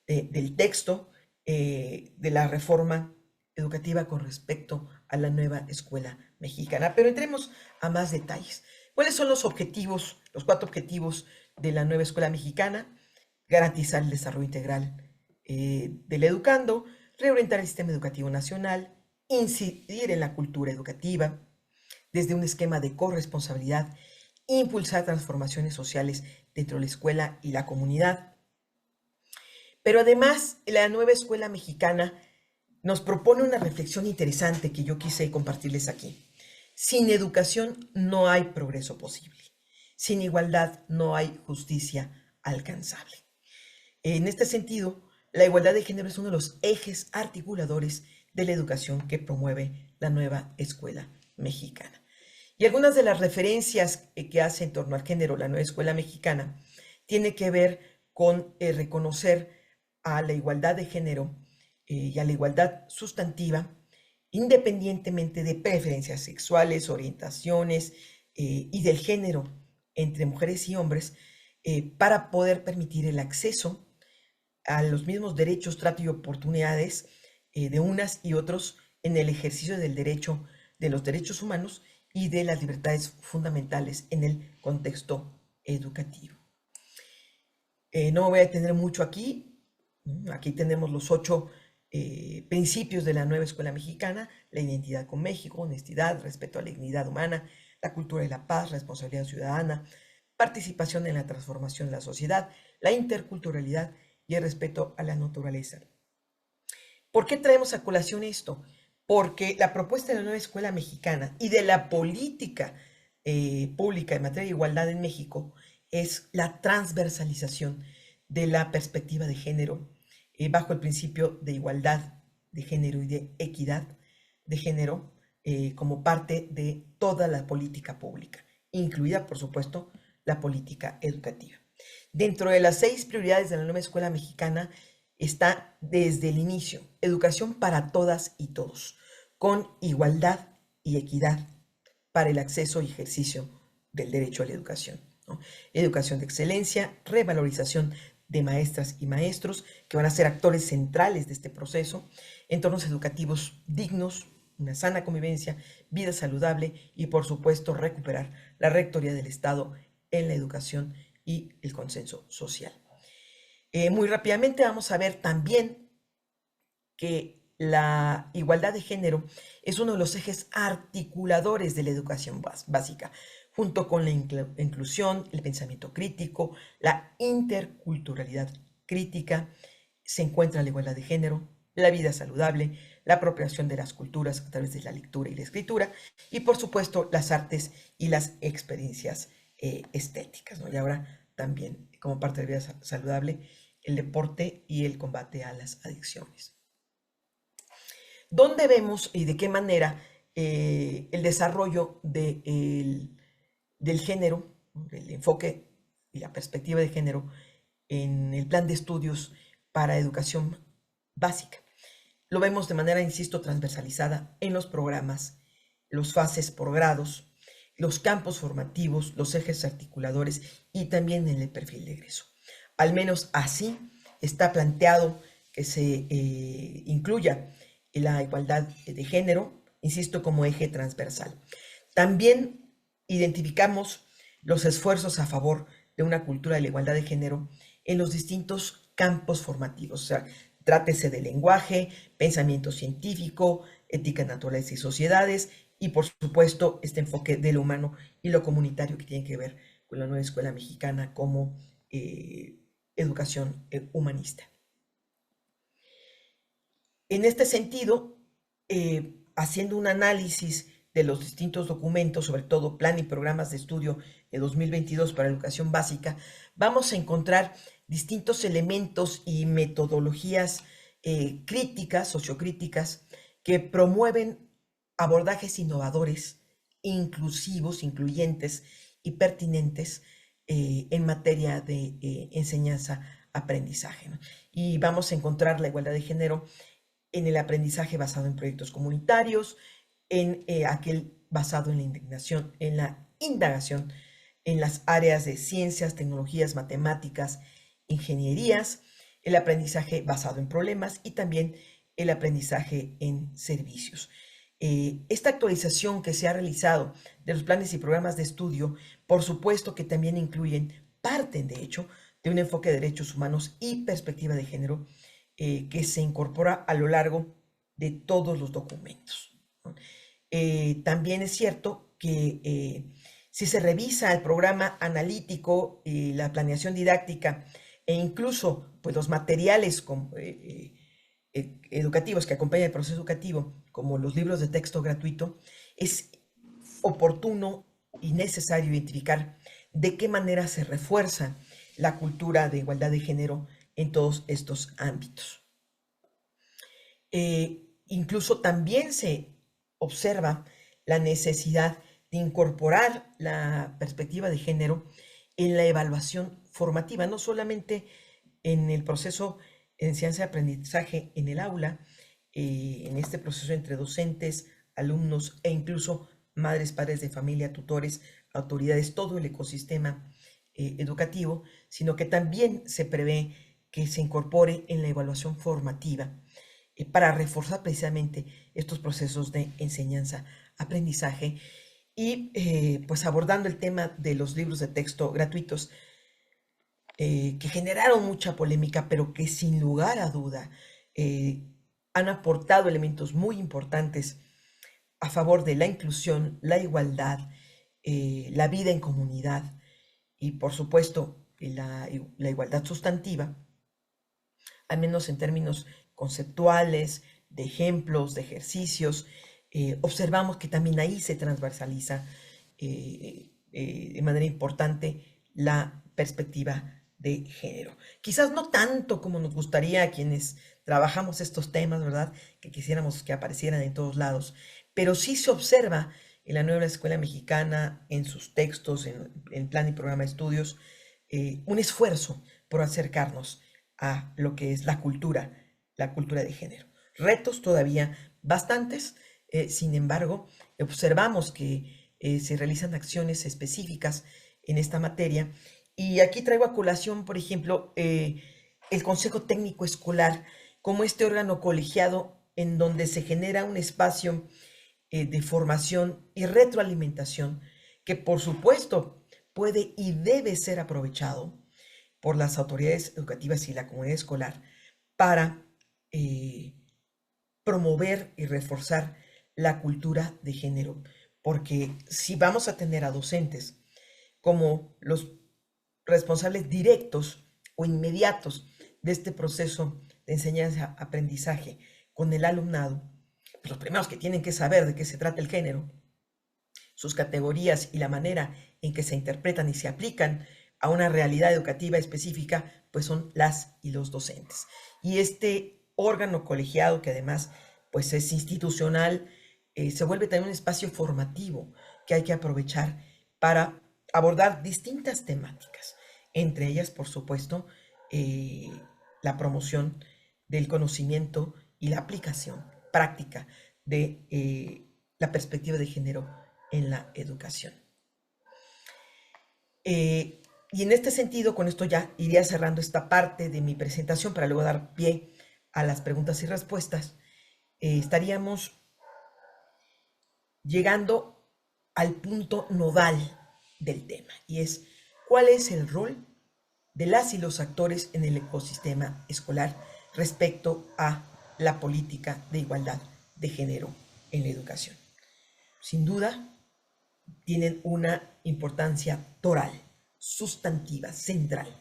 del texto de la reforma educativa con respecto a la nueva escuela mexicana. Pero entremos a más detalles. ¿Cuáles son los objetivos, los 4 objetivos de la nueva escuela mexicana? Garantizar el desarrollo integral del educando, reorientar el sistema educativo nacional, incidir en la cultura educativa desde un esquema de corresponsabilidad, impulsar transformaciones sociales dentro de la escuela y la comunidad, Pero además, la nueva escuela mexicana nos propone una reflexión interesante que yo quise compartirles aquí. Sin educación no hay progreso posible. Sin igualdad no hay justicia alcanzable. En este sentido, la igualdad de género es uno de los ejes articuladores de la educación que promueve la nueva escuela mexicana. Y algunas de las referencias que hace en torno al género la nueva escuela mexicana tiene que ver con reconocer a la igualdad de género y a la igualdad sustantiva, independientemente de preferencias sexuales, orientaciones y del género entre mujeres y hombres, para poder permitir el acceso a los mismos derechos, trato y oportunidades de unas y otros en el ejercicio del derecho, de los derechos humanos y de las libertades fundamentales en el contexto educativo. No me voy a detener mucho aquí. Aquí tenemos los 8 principios de la nueva escuela mexicana: la identidad con México, honestidad, respeto a la dignidad humana, la cultura de la paz, responsabilidad ciudadana, participación en la transformación de la sociedad, la interculturalidad y el respeto a la naturaleza. ¿Por qué traemos a colación esto? Porque la propuesta de la nueva escuela mexicana y de la política pública en materia de igualdad en México es la transversalización de la perspectiva de género bajo el principio de igualdad de género y de equidad de género como parte de toda la política pública, incluida, por supuesto, la política educativa. Dentro de las 6 prioridades de la nueva escuela mexicana está desde el inicio educación para todas y todos, con igualdad y equidad para el acceso y ejercicio del derecho a la educación, ¿no? Educación de excelencia, revalorización de maestras y maestros que van a ser actores centrales de este proceso, entornos educativos dignos, una sana convivencia, vida saludable y, por supuesto, recuperar la rectoría del Estado en la educación y el consenso social. Muy rápidamente vamos a ver también que la igualdad de género es uno de los ejes articuladores de la educación básica, junto con la inclusión, el pensamiento crítico, la interculturalidad crítica. Se encuentra la igualdad de género, la vida saludable, la apropiación de las culturas a través de la lectura y la escritura, y por supuesto las artes y las experiencias estéticas, ¿no? Y ahora también, como parte de la vida saludable, el deporte y el combate a las adicciones. ¿Dónde vemos y de qué manera el desarrollo del género, el enfoque y la perspectiva de género en el plan de estudios para educación básica? Lo vemos de manera, insisto, transversalizada en los programas, los fases por grados, los campos formativos, los ejes articuladores y también en el perfil de egreso. Al menos así está planteado que se incluya la igualdad de género, insisto, como eje transversal. También identificamos los esfuerzos a favor de una cultura de la igualdad de género en los distintos campos formativos, o sea, trátese de lenguaje, pensamiento científico, ética, naturaleza y sociedades, y por supuesto este enfoque de lo humano y lo comunitario que tiene que ver con la nueva escuela mexicana como educación humanista. En este sentido, haciendo un análisis de los distintos documentos, sobre todo plan y programas de estudio de 2022 para educación básica, vamos a encontrar distintos elementos y metodologías críticas, sociocríticas, que promueven abordajes innovadores, inclusivos, incluyentes y pertinentes en materia de enseñanza-aprendizaje, ¿no? Y vamos a encontrar la igualdad de género en el aprendizaje basado en proyectos comunitarios, en aquel basado en la indagación en las áreas de ciencias, tecnologías, matemáticas, ingenierías, el aprendizaje basado en problemas y también el aprendizaje en servicios. Esta actualización que se ha realizado de los planes y programas de estudio, por supuesto que también parten de hecho de un enfoque de derechos humanos y perspectiva de género que se incorpora a lo largo de todos los documentos, ¿no? También es cierto que si se revisa el programa analítico y la planeación didáctica e incluso pues, los materiales educativos que acompañan el proceso educativo, como los libros de texto gratuito, es oportuno y necesario identificar de qué manera se refuerza la cultura de igualdad de género en todos estos ámbitos. Incluso también se observa la necesidad de incorporar la perspectiva de género en la evaluación formativa, no solamente en el proceso de enseñanza-aprendizaje en el aula, en este proceso entre docentes, alumnos e incluso madres, padres de familia, tutores, autoridades, todo el ecosistema educativo, sino que también se prevé que se incorpore en la evaluación formativa para reforzar precisamente estos procesos de enseñanza-aprendizaje y pues abordando el tema de los libros de texto gratuitos que generaron mucha polémica, pero que sin lugar a duda han aportado elementos muy importantes a favor de la inclusión, la igualdad, la vida en comunidad y por supuesto la igualdad sustantiva, al menos en términos conceptuales, de ejemplos, de ejercicios, observamos que también ahí se transversaliza de manera importante la perspectiva de género. Quizás no tanto como nos gustaría a quienes trabajamos estos temas, ¿verdad? Que quisiéramos que aparecieran en todos lados, pero sí se observa en la nueva escuela mexicana, en sus textos, en plan y programa de estudios, un esfuerzo por acercarnos a lo que es la cultura de género. Retos todavía bastantes, sin embargo, observamos que se realizan acciones específicas en esta materia. Y aquí traigo a colación, por ejemplo, el Consejo Técnico Escolar como este órgano colegiado en donde se genera un espacio de formación y retroalimentación que, por supuesto, puede y debe ser aprovechado por las autoridades educativas y la comunidad escolar para promover y reforzar la cultura de género. Porque si vamos a tener a docentes como los responsables directos o inmediatos de este proceso de enseñanza-aprendizaje con el alumnado, pues los primeros que tienen que saber de qué se trata el género, sus categorías y la manera en que se interpretan y se aplican a una realidad educativa específica, pues son las y los docentes. Y este órgano colegiado, que además pues es institucional, se vuelve también un espacio formativo que hay que aprovechar para abordar distintas temáticas, entre ellas, por supuesto, la promoción del conocimiento y la aplicación práctica de la perspectiva de género en la educación. Y en este sentido, con esto ya iría cerrando esta parte de mi presentación para luego dar pie a las preguntas y respuestas. Estaríamos llegando al punto nodal del tema, y es ¿cuál es el rol de las y los actores en el ecosistema escolar respecto a la política de igualdad de género en la educación? Sin duda, tienen una importancia toral, sustantiva, central,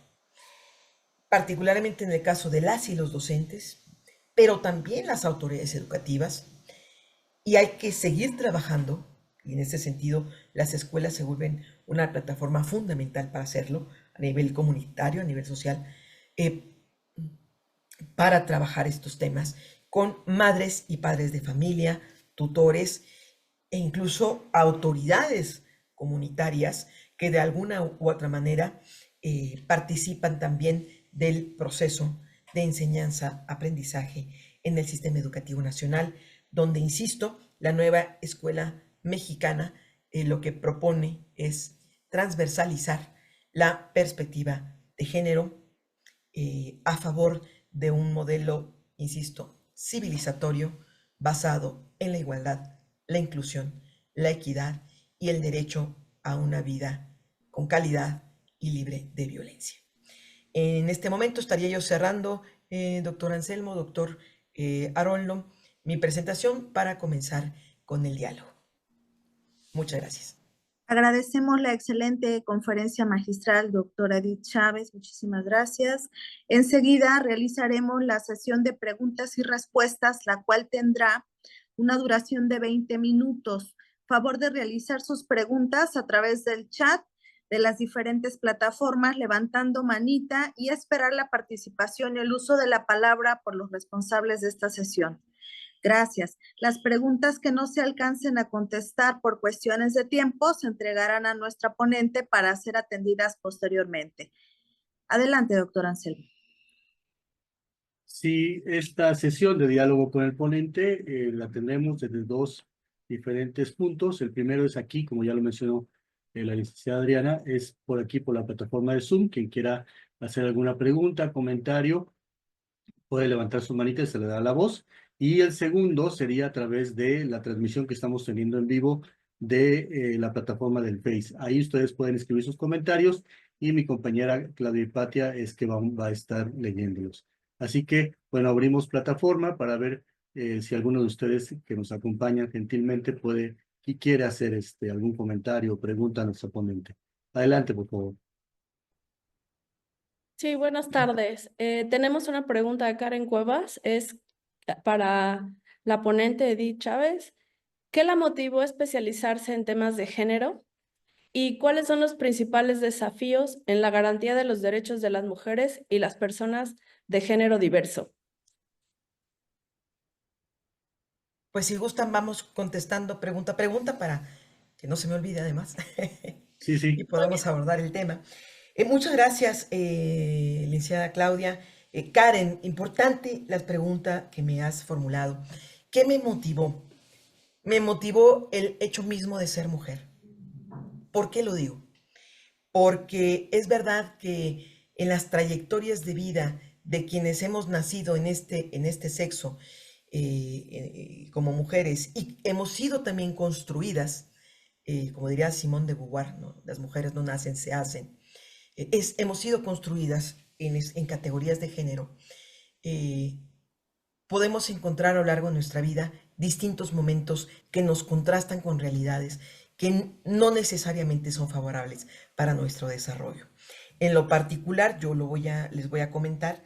particularmente en el caso de las y los docentes, pero también las autoridades educativas, y hay que seguir trabajando, y en ese sentido las escuelas se vuelven una plataforma fundamental para hacerlo, a nivel comunitario, a nivel social, para trabajar estos temas con madres y padres de familia, tutores e incluso autoridades comunitarias que de alguna u otra manera participan también del proceso de enseñanza-aprendizaje en el sistema educativo nacional, donde, insisto, la nueva escuela mexicana lo que propone es transversalizar la perspectiva de género a favor de un modelo, insisto, civilizatorio basado en la igualdad, la inclusión, la equidad y el derecho a una vida con calidad y libre de violencia. En este momento estaría yo cerrando, doctor Anselmo, doctor Aroldo, mi presentación para comenzar con el diálogo. Muchas gracias. Agradecemos la excelente conferencia magistral, doctora Edith Chávez. Muchísimas gracias. Enseguida realizaremos la sesión de preguntas y respuestas, la cual tendrá una duración de 20 minutos. Favor de realizar sus preguntas a través del chat de las diferentes plataformas, levantando manita y esperar la participación y el uso de la palabra por los responsables de esta sesión. Gracias. Las preguntas que no se alcancen a contestar por cuestiones de tiempo se entregarán a nuestra ponente para ser atendidas posteriormente. Adelante, doctor Anselmo. Sí, esta sesión de diálogo con el ponente la tendremos desde dos diferentes puntos. El primero es aquí, como ya lo mencionó la licenciada Adriana, es por aquí, por la plataforma de Zoom. Quien quiera hacer alguna pregunta, comentario, puede levantar su manita y se le da la voz. Y el segundo sería a través de la transmisión que estamos teniendo en vivo de la plataforma del Face. Ahí ustedes pueden escribir sus comentarios y mi compañera Claudia Hipatia es que va a estar leyéndolos. Así que, bueno, abrimos plataforma para ver si alguno de ustedes que nos acompañan gentilmente puede y quiere hacer algún comentario o pregunta a nuestro ponente. Adelante, por favor. Sí, buenas tardes. Tenemos una pregunta de Karen Cuevas, es para la ponente Edith Chávez. ¿Qué la motivó a especializarse en temas de género? ¿Y cuáles son los principales desafíos en la garantía de los derechos de las mujeres y las personas de género diverso? Pues si gustan, vamos contestando pregunta a pregunta para que no se me olvide además. Sí, Y sí. podamos abordar el tema. Muchas gracias, licenciada Claudia. Karen, importante la pregunta que me has formulado. ¿Qué me motivó? Me motivó el hecho mismo de ser mujer. ¿Por qué lo digo? Porque es verdad que en las trayectorias de vida de quienes hemos nacido en este sexo como mujeres y hemos sido también construidas, como diría Simone de Beauvoir, ¿no? Las mujeres no nacen, se hacen. Hemos sido construidas en categorías de género. Podemos encontrar a lo largo de nuestra vida distintos momentos que nos contrastan con realidades que no necesariamente son favorables para nuestro desarrollo. En lo particular, les voy a comentar,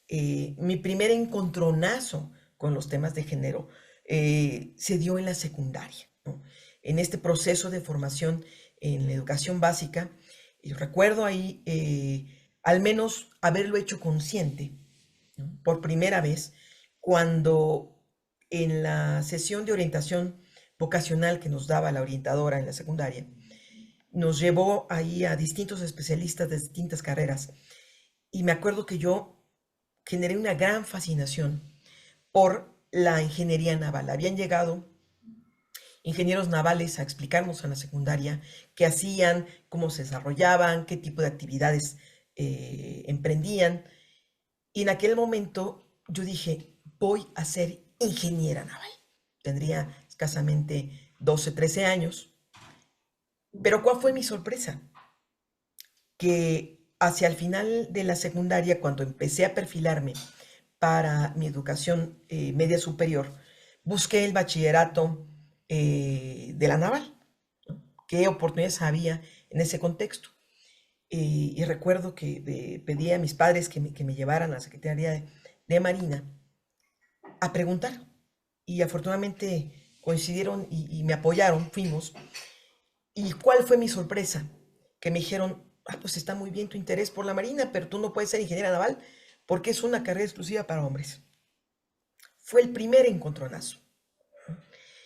mi primer encontronazo con los temas de género se dio en la secundaria, ¿no? En este proceso de formación en la educación básica, y recuerdo ahí al menos haberlo hecho consciente, ¿no? Por primera vez, cuando en la sesión de orientación vocacional que nos daba la orientadora en la secundaria, nos llevó ahí a distintos especialistas de distintas carreras. Y me acuerdo que yo generé una gran fascinación por la ingeniería naval. Habían llegado ingenieros navales a explicarnos en la secundaria qué hacían, cómo se desarrollaban, qué tipo de actividades emprendían. Y en aquel momento yo dije, voy a ser ingeniera naval. Tendría escasamente 12, 13 años. Pero ¿cuál fue mi sorpresa? Que hacia el final de la secundaria, cuando empecé a perfilarme para mi educación media superior, busqué el bachillerato de la naval, ¿no? ¿Qué oportunidades había en ese contexto? Y recuerdo que pedí a mis padres que me llevaran a la Secretaría de Marina a preguntar. Y afortunadamente coincidieron y me apoyaron, fuimos. ¿Y cuál fue mi sorpresa? Que me dijeron, pues está muy bien tu interés por la Marina, pero tú no puedes ser ingeniera naval porque es una carrera exclusiva para hombres. Fue el primer encontronazo.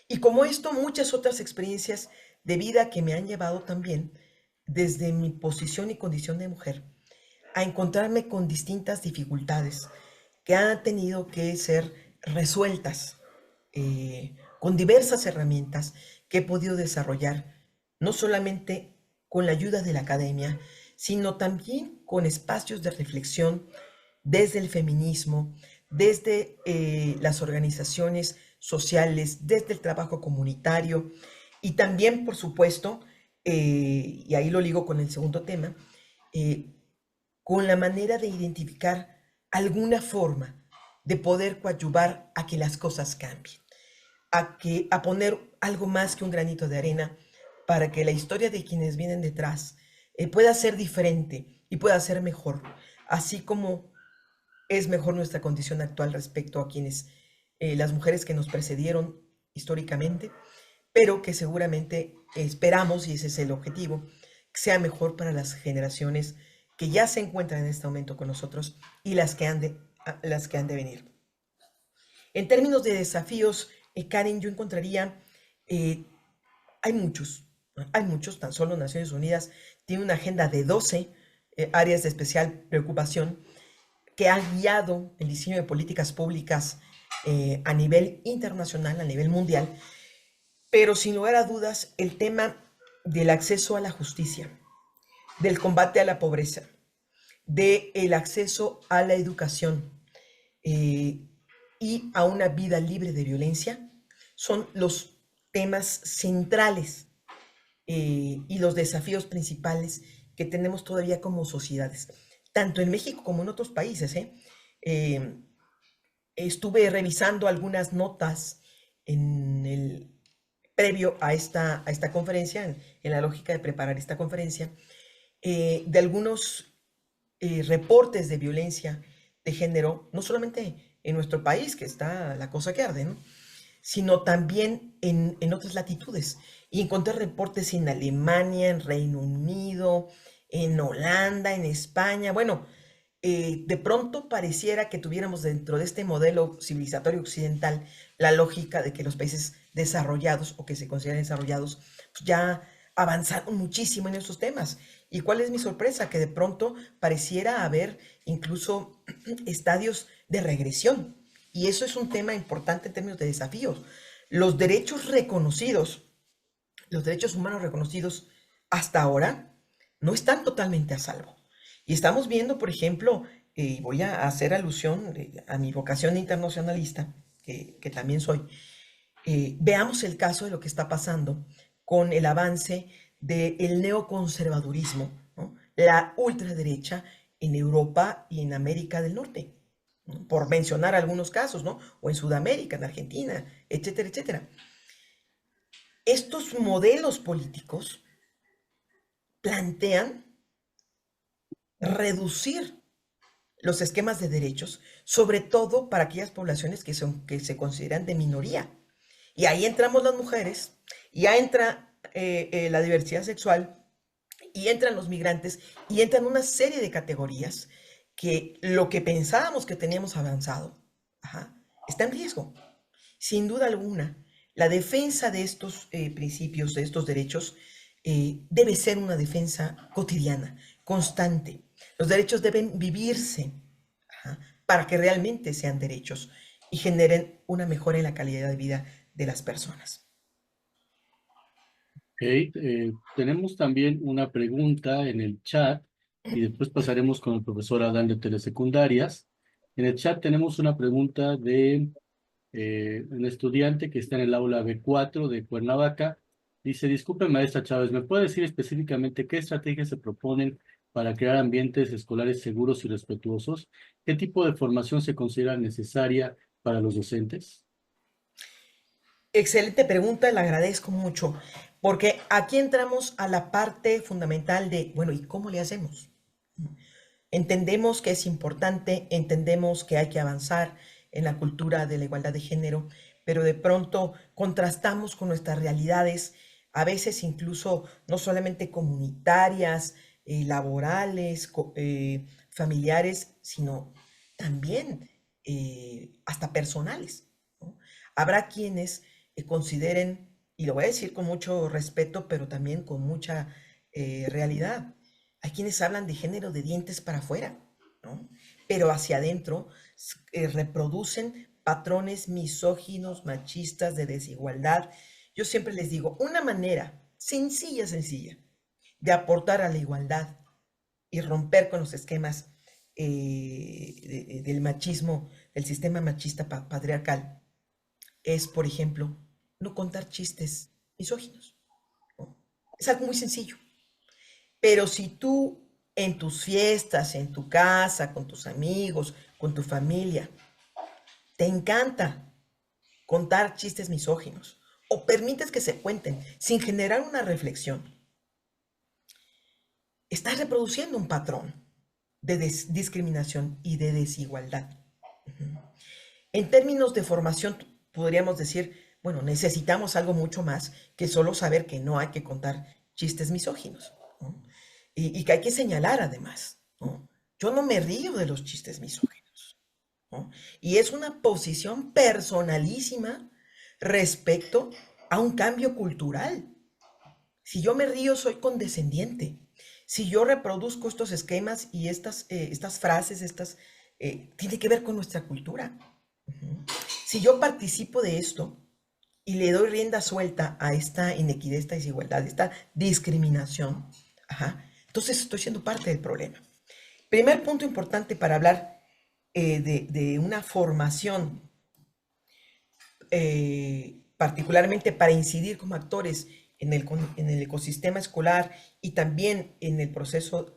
Y como esto, muchas otras experiencias de vida que me han llevado también, desde mi posición y condición de mujer, a encontrarme con distintas dificultades que han tenido que ser resueltas con diversas herramientas que he podido desarrollar, no solamente con la ayuda de la academia, sino también con espacios de reflexión desde el feminismo, desde las organizaciones sociales, desde el trabajo comunitario y también, por supuesto, y ahí lo ligo con el segundo tema, con la manera de identificar alguna forma de poder coadyuvar a que las cosas cambien, a poner algo más que un granito de arena para que la historia de quienes vienen detrás pueda ser diferente y pueda ser mejor, así como es mejor nuestra condición actual respecto a quienes, las mujeres que nos precedieron históricamente, pero que seguramente esperamos, y ese es el objetivo, que sea mejor para las generaciones que ya se encuentran en este momento con nosotros y las que han de venir. En términos de desafíos, Karen, yo encontraría, hay muchos, tan solo Naciones Unidas tiene una agenda de 12 áreas de especial preocupación que han guiado el diseño de políticas públicas a nivel internacional, a nivel mundial, pero sin lugar a dudas el tema del acceso a la justicia, del combate a la pobreza, del acceso a la educación y a una vida libre de violencia son los temas centrales y los desafíos principales que tenemos todavía como sociedades, tanto en México como en otros países. Estuve revisando algunas notas en el previo a esta conferencia, en la lógica de preparar esta conferencia, de algunos reportes de violencia de género, no solamente en nuestro país, que está la cosa que arde, ¿no?, sino también en otras latitudes. Y encontré reportes en Alemania, en Reino Unido, en Holanda, en España. Bueno, de pronto pareciera que tuviéramos dentro de este modelo civilizatorio occidental la lógica de que los países desarrollados o que se consideran desarrollados pues ya avanzaron muchísimo en estos temas. ¿Y cuál es mi sorpresa? Que de pronto pareciera haber incluso estadios de regresión. Y eso es un tema importante en términos de desafíos. Los derechos reconocidos, los derechos humanos reconocidos hasta ahora no están totalmente a salvo. Y estamos viendo, por ejemplo, y voy a hacer alusión a mi vocación internacionalista, que también soy, veamos el caso de lo que está pasando con el avance del neoconservadurismo, ¿no?, la ultraderecha en Europa y en América del Norte, ¿no?, por mencionar algunos casos, ¿no?, o en Sudamérica, en Argentina, etcétera, etcétera. Estos modelos políticos plantean reducir los esquemas de derechos, sobre todo para aquellas poblaciones que se consideran de minoría. Y ahí entramos las mujeres, y ahí entra la diversidad sexual, y entran los migrantes, y entran una serie de categorías que lo que pensábamos que teníamos avanzado está en riesgo. Sin duda alguna, la defensa de estos principios, de estos derechos, debe ser una defensa cotidiana, constante. Los derechos deben vivirse para que realmente sean derechos y generen una mejora en la calidad de vida de las personas. Ok, tenemos también una pregunta en el chat y después pasaremos con el profesor Adán de Telesecundarias. En el chat tenemos una pregunta de un estudiante que está en el aula B4 de Cuernavaca. Dice: disculpe, maestra Chávez, ¿me puede decir específicamente qué estrategias se proponen para crear ambientes escolares seguros y respetuosos? ¿Qué tipo de formación se considera necesaria para los docentes? Excelente pregunta, la agradezco mucho, porque aquí entramos a la parte fundamental de, bueno, ¿y cómo le hacemos? Entendemos que es importante, entendemos que hay que avanzar en la cultura de la igualdad de género, pero de pronto contrastamos con nuestras realidades, a veces incluso no solamente comunitarias, laborales, familiares, sino también hasta personales, ¿no? Habrá quienes consideren, y lo voy a decir con mucho respeto, pero también con mucha realidad, hay quienes hablan de género de dientes para afuera, ¿no?, pero hacia adentro reproducen patrones misóginos, machistas, de desigualdad. Yo siempre les digo, una manera sencilla de aportar a la igualdad y romper con los esquemas del machismo, del sistema machista patriarcal, es, por ejemplo, no contar chistes misóginos, ¿no? Es algo muy sencillo. Pero si tú en tus fiestas, en tu casa, con tus amigos, con tu familia, te encanta contar chistes misóginos o permites que se cuenten sin generar una reflexión, estás reproduciendo un patrón de discriminación y de desigualdad. En términos de formación, podríamos decir, bueno, necesitamos algo mucho más que solo saber que no hay que contar chistes misóginos, ¿no? Y que hay que señalar además, ¿no? Yo no me río de los chistes misóginos, ¿no? Y es una posición personalísima respecto a un cambio cultural. Si yo me río, soy condescendiente. Si yo reproduzco estos esquemas y estas frases, tiene que ver con nuestra cultura. Si yo participo de esto y le doy rienda suelta a esta inequidad, esta desigualdad, esta discriminación, entonces estoy siendo parte del problema. Primer punto importante para hablar de una formación, particularmente para incidir como actores en el ecosistema escolar y también en el proceso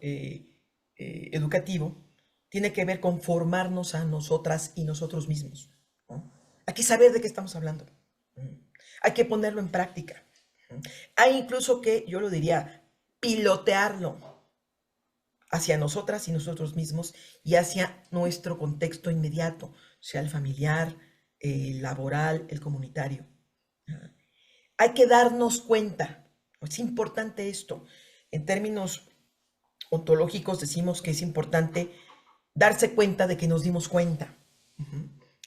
educativo, tiene que ver con formarnos a nosotras y nosotros mismos, ¿no? Hay que saber de qué estamos hablando. Hay que ponerlo en práctica. Hay incluso que, yo lo diría, pilotearlo hacia nosotras y nosotros mismos y hacia nuestro contexto inmediato, sea el familiar, el laboral, el comunitario. Hay que darnos cuenta, es importante esto. En términos ontológicos decimos que es importante darse cuenta de que nos dimos cuenta.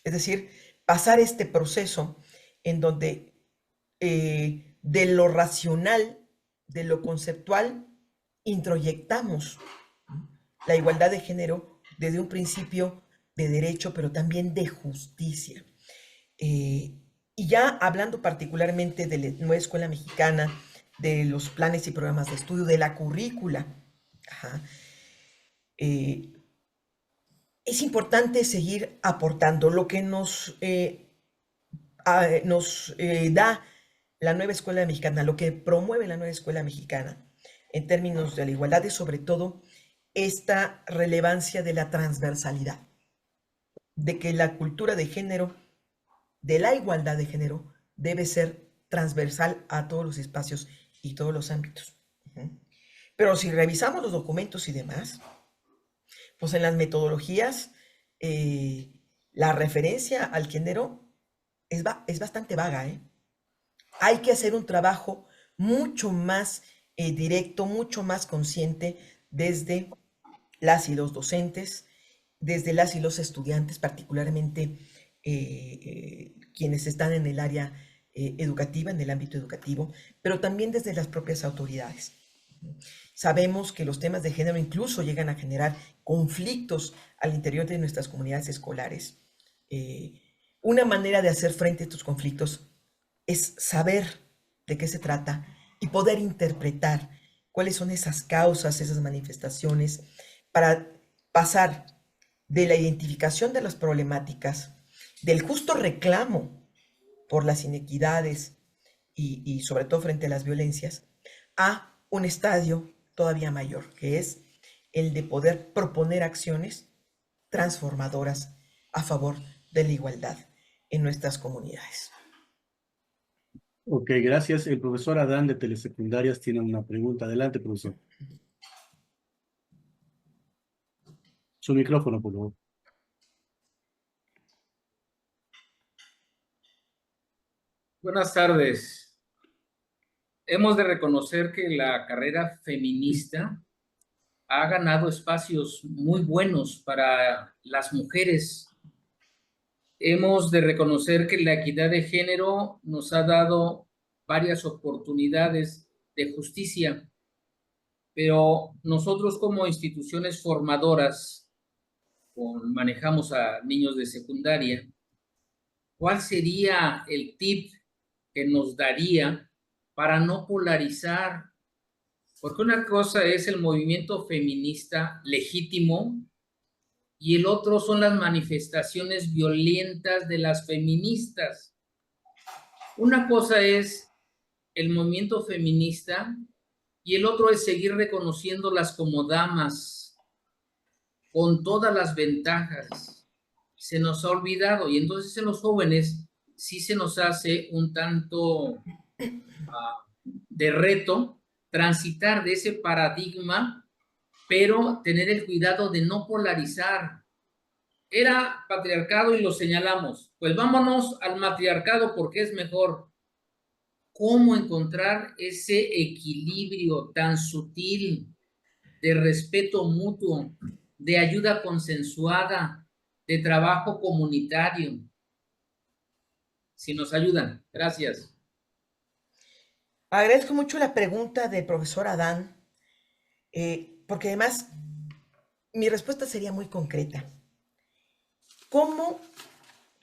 Es decir, pasar este proceso en donde de lo racional, de lo conceptual, introyectamos la igualdad de género desde un principio de derecho, pero también de justicia. Y ya hablando particularmente de la nueva escuela mexicana, de los planes y programas de estudio, de la currícula, es importante seguir aportando lo que nos da la nueva escuela mexicana, lo que promueve la nueva escuela mexicana en términos de la igualdad es sobre todo esta relevancia de la transversalidad, de que la cultura de género, de la igualdad de género, debe ser transversal a todos los espacios y todos los ámbitos. Pero si revisamos los documentos y demás, pues en las metodologías, la referencia al género es bastante vaga, Hay que hacer un trabajo mucho más directo, mucho más consciente desde las y los docentes, desde las y los estudiantes, particularmente quienes están en el área educativa, en el ámbito educativo, pero también desde las propias autoridades. Sabemos que los temas de género incluso llegan a generar conflictos al interior de nuestras comunidades escolares. Una manera de hacer frente a estos conflictos es saber de qué se trata y poder interpretar cuáles son esas causas, esas manifestaciones, para pasar de la identificación de las problemáticas, del justo reclamo por las inequidades y sobre todo frente a las violencias, a un estadio todavía mayor, que es el de poder proponer acciones transformadoras a favor de la igualdad en nuestras comunidades. Ok, gracias. El profesor Adán de Telesecundarias tiene una pregunta. Adelante, profesor. Su micrófono, por favor. Buenas tardes. Hemos de reconocer que la carrera feminista ha ganado espacios muy buenos para las mujeres. Hemos de reconocer que la equidad de género nos ha dado varias oportunidades de justicia, pero nosotros como instituciones formadoras, manejamos a niños de secundaria, ¿cuál sería el tip que nos daría para no polarizar? Porque una cosa es el movimiento feminista legítimo y el otro son las manifestaciones violentas de las feministas. Una cosa es el movimiento feminista y el otro es seguir reconociéndolas como damas con todas las ventajas. Se nos ha olvidado y entonces en los jóvenes sí se nos hace un tanto de reto transitar de ese paradigma, pero tener el cuidado de no polarizar. Era patriarcado y lo señalamos, pues vámonos al matriarcado porque es mejor. ¿Cómo encontrar ese equilibrio tan sutil de respeto mutuo, de ayuda consensuada, de trabajo comunitario? Si nos ayudan, gracias. Agradezco mucho la pregunta del profesor Adán, porque además mi respuesta sería muy concreta. ¿Cómo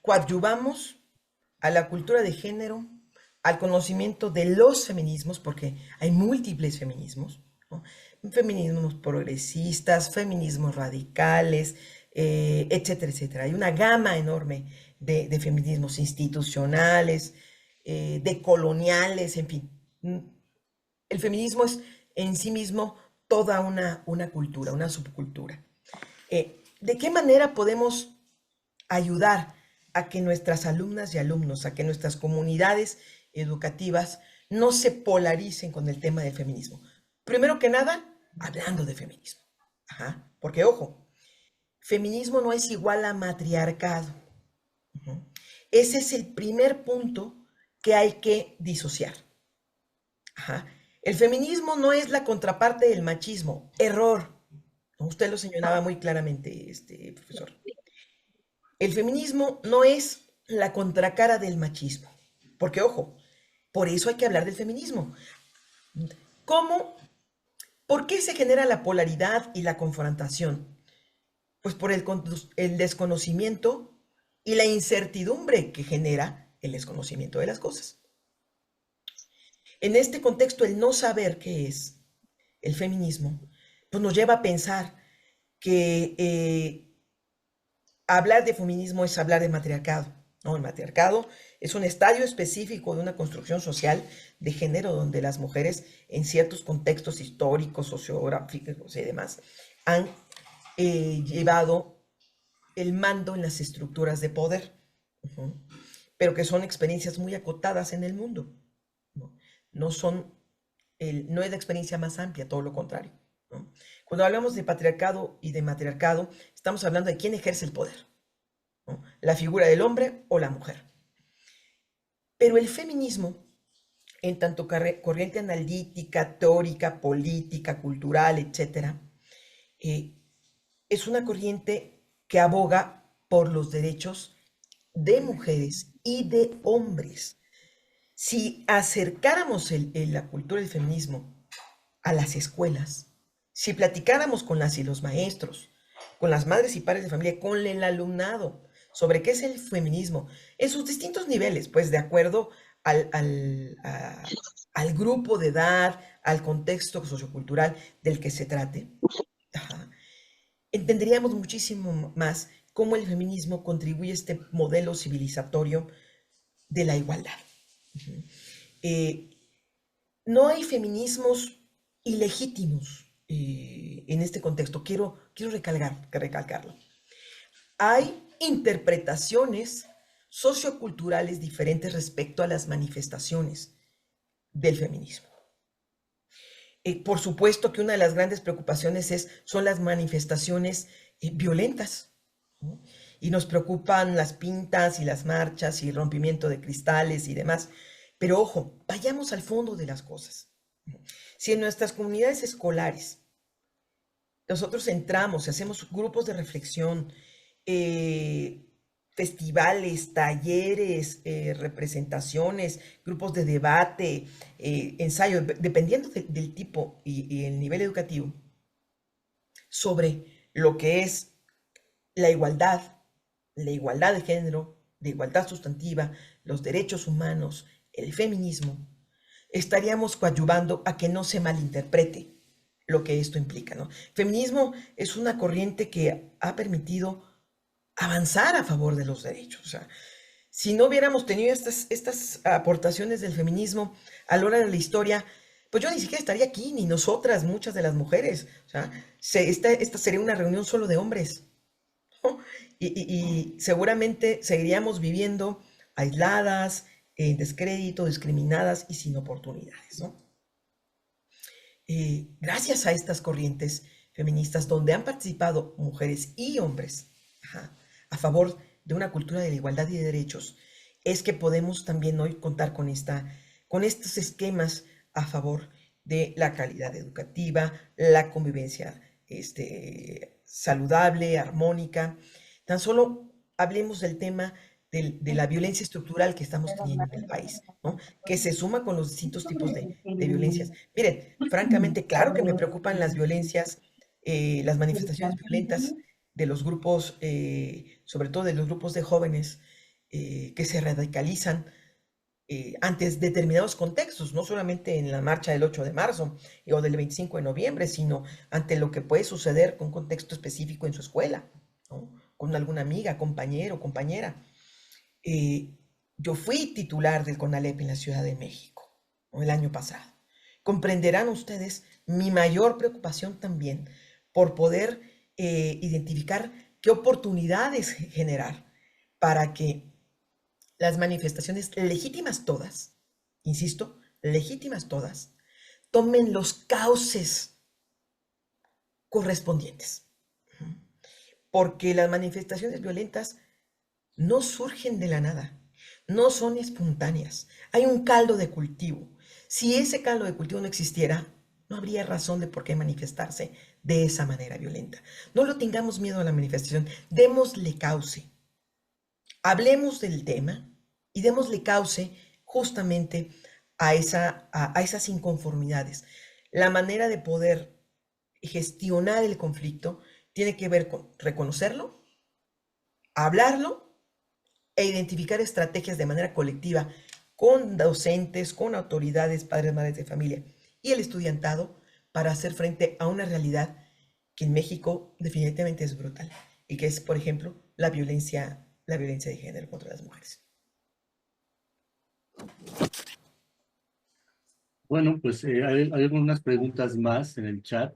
coadyuvamos a la cultura de género, al conocimiento de los feminismos, porque hay múltiples feminismos, ¿no? Feminismos progresistas, feminismos radicales, etcétera, etcétera? Hay una gama enorme de feminismos institucionales, decoloniales, en fin. El feminismo es en sí mismo toda una cultura, una subcultura. ¿De qué manera podemos ayudar a que nuestras alumnas y alumnos, a que nuestras comunidades educativas no se polaricen con el tema del feminismo? Primero que nada, hablando de feminismo. Porque, ojo, feminismo no es igual a matriarcado. Ese es el primer punto que hay que disociar. El feminismo no es la contraparte del machismo. Error. Usted lo señalaba muy claramente, profesor. El feminismo no es la contracara del machismo. Porque, ojo, por eso hay que hablar del feminismo. ¿Por qué se genera la polaridad y la confrontación? Pues por el desconocimiento y la incertidumbre que genera el desconocimiento de las cosas. En este contexto, el no saber qué es el feminismo, pues nos lleva a pensar que hablar de feminismo es hablar de matriarcado. No, el matriarcado es un estadio específico de una construcción social de género donde las mujeres en ciertos contextos históricos, sociográficos y demás han llevado el mando en las estructuras de poder, pero que son experiencias muy acotadas en el mundo. No es la experiencia más amplia, todo lo contrario, ¿no? Cuando hablamos de patriarcado y de matriarcado, estamos hablando de quién ejerce el poder, ¿no? La figura del hombre o la mujer. Pero el feminismo, en tanto corriente analítica, teórica, política, cultural, etc., es una corriente que aboga por los derechos de mujeres y de hombres. Si acercáramos la cultura del feminismo a las escuelas, si platicáramos con las y los maestros, con las madres y padres de familia, con el alumnado, sobre qué es el feminismo, en sus distintos niveles, pues de acuerdo al grupo de edad, al contexto sociocultural del que se trate, entenderíamos muchísimo más cómo el feminismo contribuye a este modelo civilizatorio de la igualdad. No hay feminismos ilegítimos en este contexto. Quiero recalcarlo. Hay interpretaciones socioculturales diferentes respecto a las manifestaciones del feminismo. Por supuesto que una de las grandes preocupaciones son las manifestaciones violentas, ¿no? Y nos preocupan las pintas y las marchas y el rompimiento de cristales y demás. Pero ojo, vayamos al fondo de las cosas. Si en nuestras comunidades escolares nosotros entramos y hacemos grupos de reflexión, festivales, talleres, representaciones, grupos de debate, ensayo, dependiendo del tipo y el nivel educativo, sobre lo que es la igualdad de género, la igualdad sustantiva, los derechos humanos, el feminismo, estaríamos coadyuvando a que no se malinterprete lo que esto implica, ¿no? Feminismo es una corriente que ha permitido avanzar a favor de los derechos. O sea, si no hubiéramos tenido estas aportaciones del feminismo a lo largo de la historia, pues yo ni siquiera estaría aquí, ni nosotras, muchas de las mujeres. O sea, esta sería una reunión solo de hombres, ¿no? Y seguramente seguiríamos viviendo aisladas, en descrédito, discriminadas y sin oportunidades, ¿no? Gracias a estas corrientes feministas donde han participado mujeres y hombres a favor de una cultura de la igualdad y de derechos, es que podemos también hoy contar con estos esquemas a favor de la calidad educativa, la convivencia saludable, armónica. Tan solo hablemos del tema de la violencia estructural que estamos teniendo en el país, ¿no? Que se suma con los distintos tipos de violencias. Miren, francamente, claro que me preocupan las violencias, las manifestaciones violentas de los grupos, sobre todo de los grupos de jóvenes que se radicalizan ante determinados contextos, no solamente en la marcha del 8 de marzo o del 25 de noviembre, sino ante lo que puede suceder con un contexto específico en su escuela, ¿no? Con alguna amiga, compañero, compañera. Yo fui titular del CONALEP en la Ciudad de México, ¿no? El año pasado. Comprenderán ustedes mi mayor preocupación también por poder identificar qué oportunidades generar para que las manifestaciones legítimas todas, insisto, legítimas todas, tomen los cauces correspondientes. Porque las manifestaciones violentas no surgen de la nada, no son espontáneas. Hay un caldo de cultivo. Si ese caldo de cultivo no existiera, no habría razón de por qué manifestarse de esa manera violenta. No lo tengamos miedo a la manifestación, démosle cauce. Hablemos del tema y démosle cauce justamente a esas inconformidades. La manera de poder gestionar el conflicto tiene que ver con reconocerlo, hablarlo e identificar estrategias de manera colectiva con docentes, con autoridades, padres, madres de familia y el estudiantado para hacer frente a una realidad que en México definitivamente es brutal y que es, por ejemplo, la violencia de género contra las mujeres. Bueno, pues hay algunas preguntas más en el chat,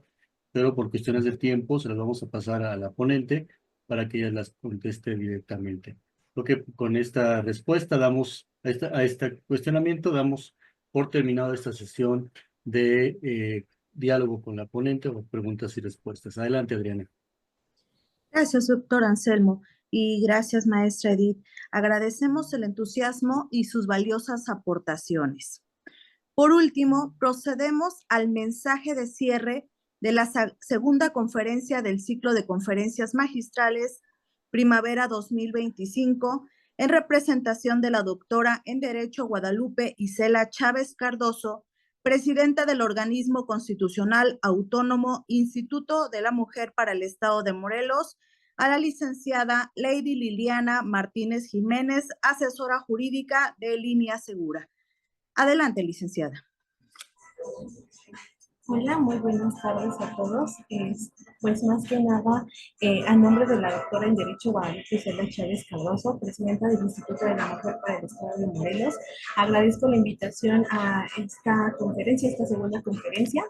pero por cuestiones de tiempo se las vamos a pasar a la ponente para que ella las conteste directamente. Creo que con esta respuesta damos, a este cuestionamiento damos por terminado esta sesión de diálogo con la ponente o preguntas y respuestas. Adelante, Adriana. Gracias, doctor Anselmo, y gracias, maestra Edith. Agradecemos el entusiasmo y sus valiosas aportaciones. Por último, procedemos al mensaje de cierre de la segunda conferencia del ciclo de conferencias magistrales Primavera 2025, en representación de la doctora en Derecho Guadalupe Isela Chávez Cardoso, presidenta del organismo constitucional autónomo Instituto de la Mujer para el Estado de Morelos, a la licenciada Lady Liliana Martínez Jiménez, asesora jurídica de Línea Segura. Adelante, licenciada. Hola, muy buenas tardes a todos. Pues más que nada, a nombre de la doctora en Derecho Guadalupe Isela Chávez Cardoso, presidenta del Instituto de la Mujer para el Estado de Morelos, agradezco la invitación a esta conferencia, esta segunda conferencia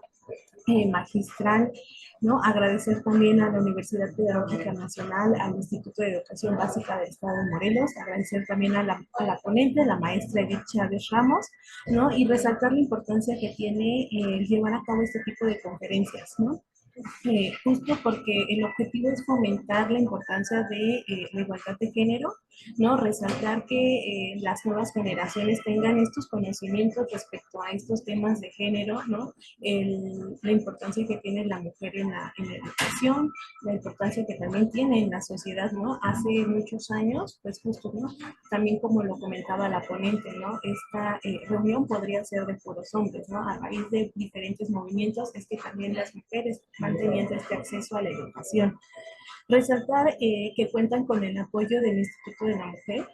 magistral, ¿no? Agradecer también a la Universidad Pedagógica Nacional, al Instituto de Educación Básica del Estado de Morelos, agradecer también a la ponente, la maestra Edith Chávez Ramos, ¿no? Y resaltar la importancia que tiene llevar a cabo este tipo de conferencias, ¿no? Justo porque el objetivo es fomentar la importancia de la igualdad de género, ¿no? Resaltar que las nuevas generaciones tengan estos conocimientos respecto a estos temas de género, ¿no? La importancia que tiene la mujer en la educación, la importancia que también tiene en la sociedad, ¿no? Hace muchos años, pues justo, ¿no? También como lo comentaba la ponente, ¿no? Esta reunión podría ser de puros hombres, ¿no? A raíz de diferentes movimientos es que también las mujeres van teniendo este acceso a la educación. Resaltar que cuentan con el apoyo del Instituto de la Mujer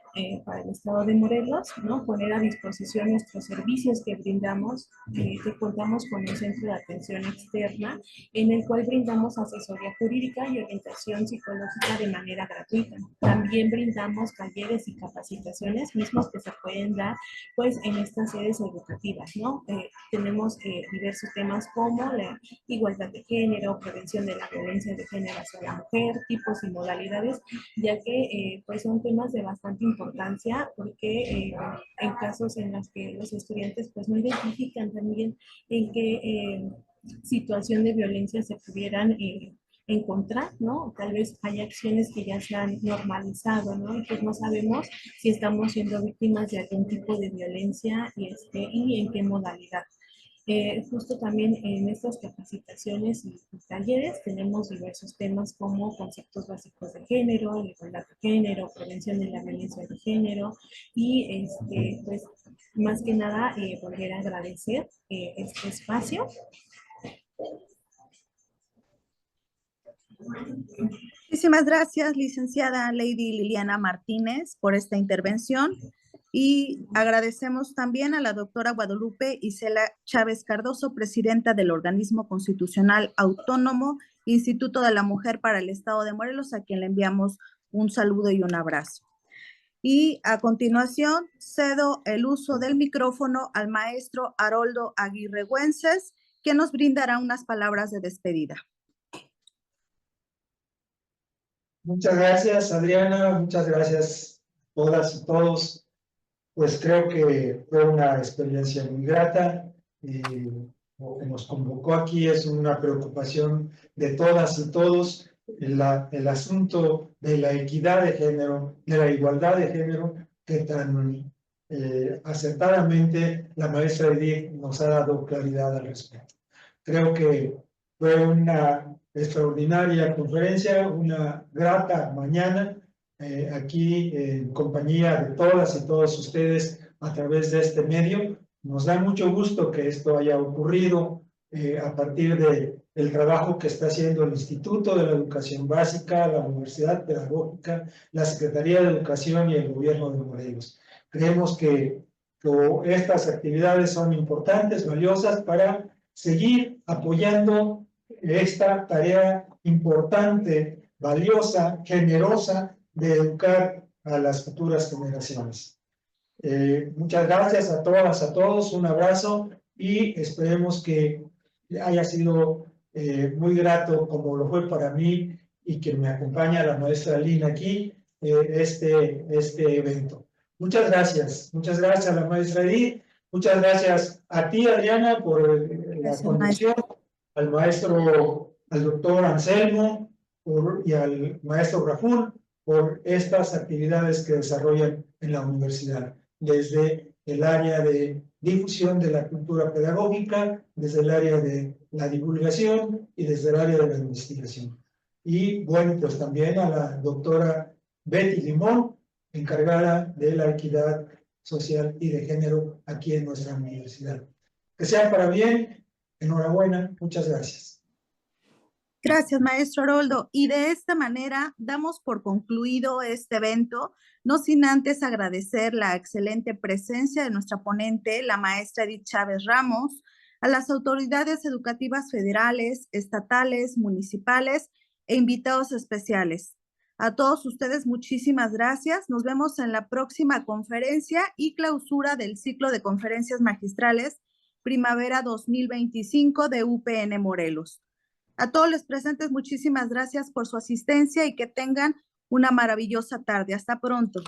para el Estado de Morelos, ¿no? Poner a disposición nuestros servicios que brindamos, que contamos con un centro de atención externa, en el cual brindamos asesoría jurídica y orientación psicológica de manera gratuita. También brindamos talleres y capacitaciones mismos que se pueden dar, pues, en estas sedes educativas, ¿no? Tenemos diversos temas como la igualdad de género, prevención de la violencia de género hacia la mujer, mujer, tipos y modalidades, ya que pues son temas de bastante importancia, porque en casos en los que los estudiantes pues no identifican también en qué situación de violencia se pudieran encontrar, ¿no? Tal vez hay acciones que ya se han normalizado, ¿no? Y pues no sabemos si estamos siendo víctimas de algún tipo de violencia y en qué modalidad. Justo también en estas capacitaciones y talleres tenemos diversos temas como conceptos básicos de género, igualdad de género, prevención de la violencia de género y pues más que nada volver a agradecer este espacio. Muchísimas gracias, licenciada Lady Liliana Martínez, por esta intervención. Y agradecemos también a la doctora Guadalupe Isela Chávez Cardoso, presidenta del Organismo Constitucional Autónomo Instituto de la Mujer para el Estado de Morelos, a quien le enviamos un saludo y un abrazo. Y a continuación cedo el uso del micrófono al maestro Haroldo Aguirre Güences, que nos brindará unas palabras de despedida. Muchas gracias, Adriana. Muchas gracias todas y todos. Pues creo que fue una experiencia muy grata. Lo que nos convocó aquí es una preocupación de todas y todos. El asunto de la equidad de género, de la igualdad de género, que tan acertadamente la maestra Edith nos ha dado claridad al respecto. Creo que fue una extraordinaria conferencia, una grata mañana, aquí en compañía de todas y todos ustedes a través de este medio. Nos da mucho gusto que esto haya ocurrido a partir del trabajo que está haciendo el Instituto de la Educación Básica, la Universidad Pedagógica, la Secretaría de Educación y el Gobierno de Morelos. Creemos que estas actividades son importantes, valiosas para seguir apoyando esta tarea importante, valiosa, generosa de educar a las futuras generaciones. Muchas gracias a todas, a todos, un abrazo y esperemos que haya sido muy grato, como lo fue para mí y que me acompaña la maestra Lina aquí, este evento. Muchas gracias a la maestra Edith, muchas gracias a ti, Adriana, por la conducción, al maestro, al doctor Anselmo y al maestro Raful por estas actividades que desarrollan en la universidad, desde el área de difusión de la cultura pedagógica, desde el área de la divulgación y desde el área de la investigación. Y bueno, pues también a la doctora Betty Limón, encargada de la equidad social y de género aquí en nuestra universidad. Que sea para bien, enhorabuena, muchas gracias. Gracias, maestro Haroldo. Y de esta manera damos por concluido este evento, no sin antes agradecer la excelente presencia de nuestra ponente, la maestra Edith Chávez Ramos, a las autoridades educativas federales, estatales, municipales e invitados especiales. A todos ustedes, muchísimas gracias. Nos vemos en la próxima conferencia y clausura del ciclo de conferencias magistrales Primavera 2025 de UPN Morelos. A todos los presentes, muchísimas gracias por su asistencia y que tengan una maravillosa tarde. Hasta pronto.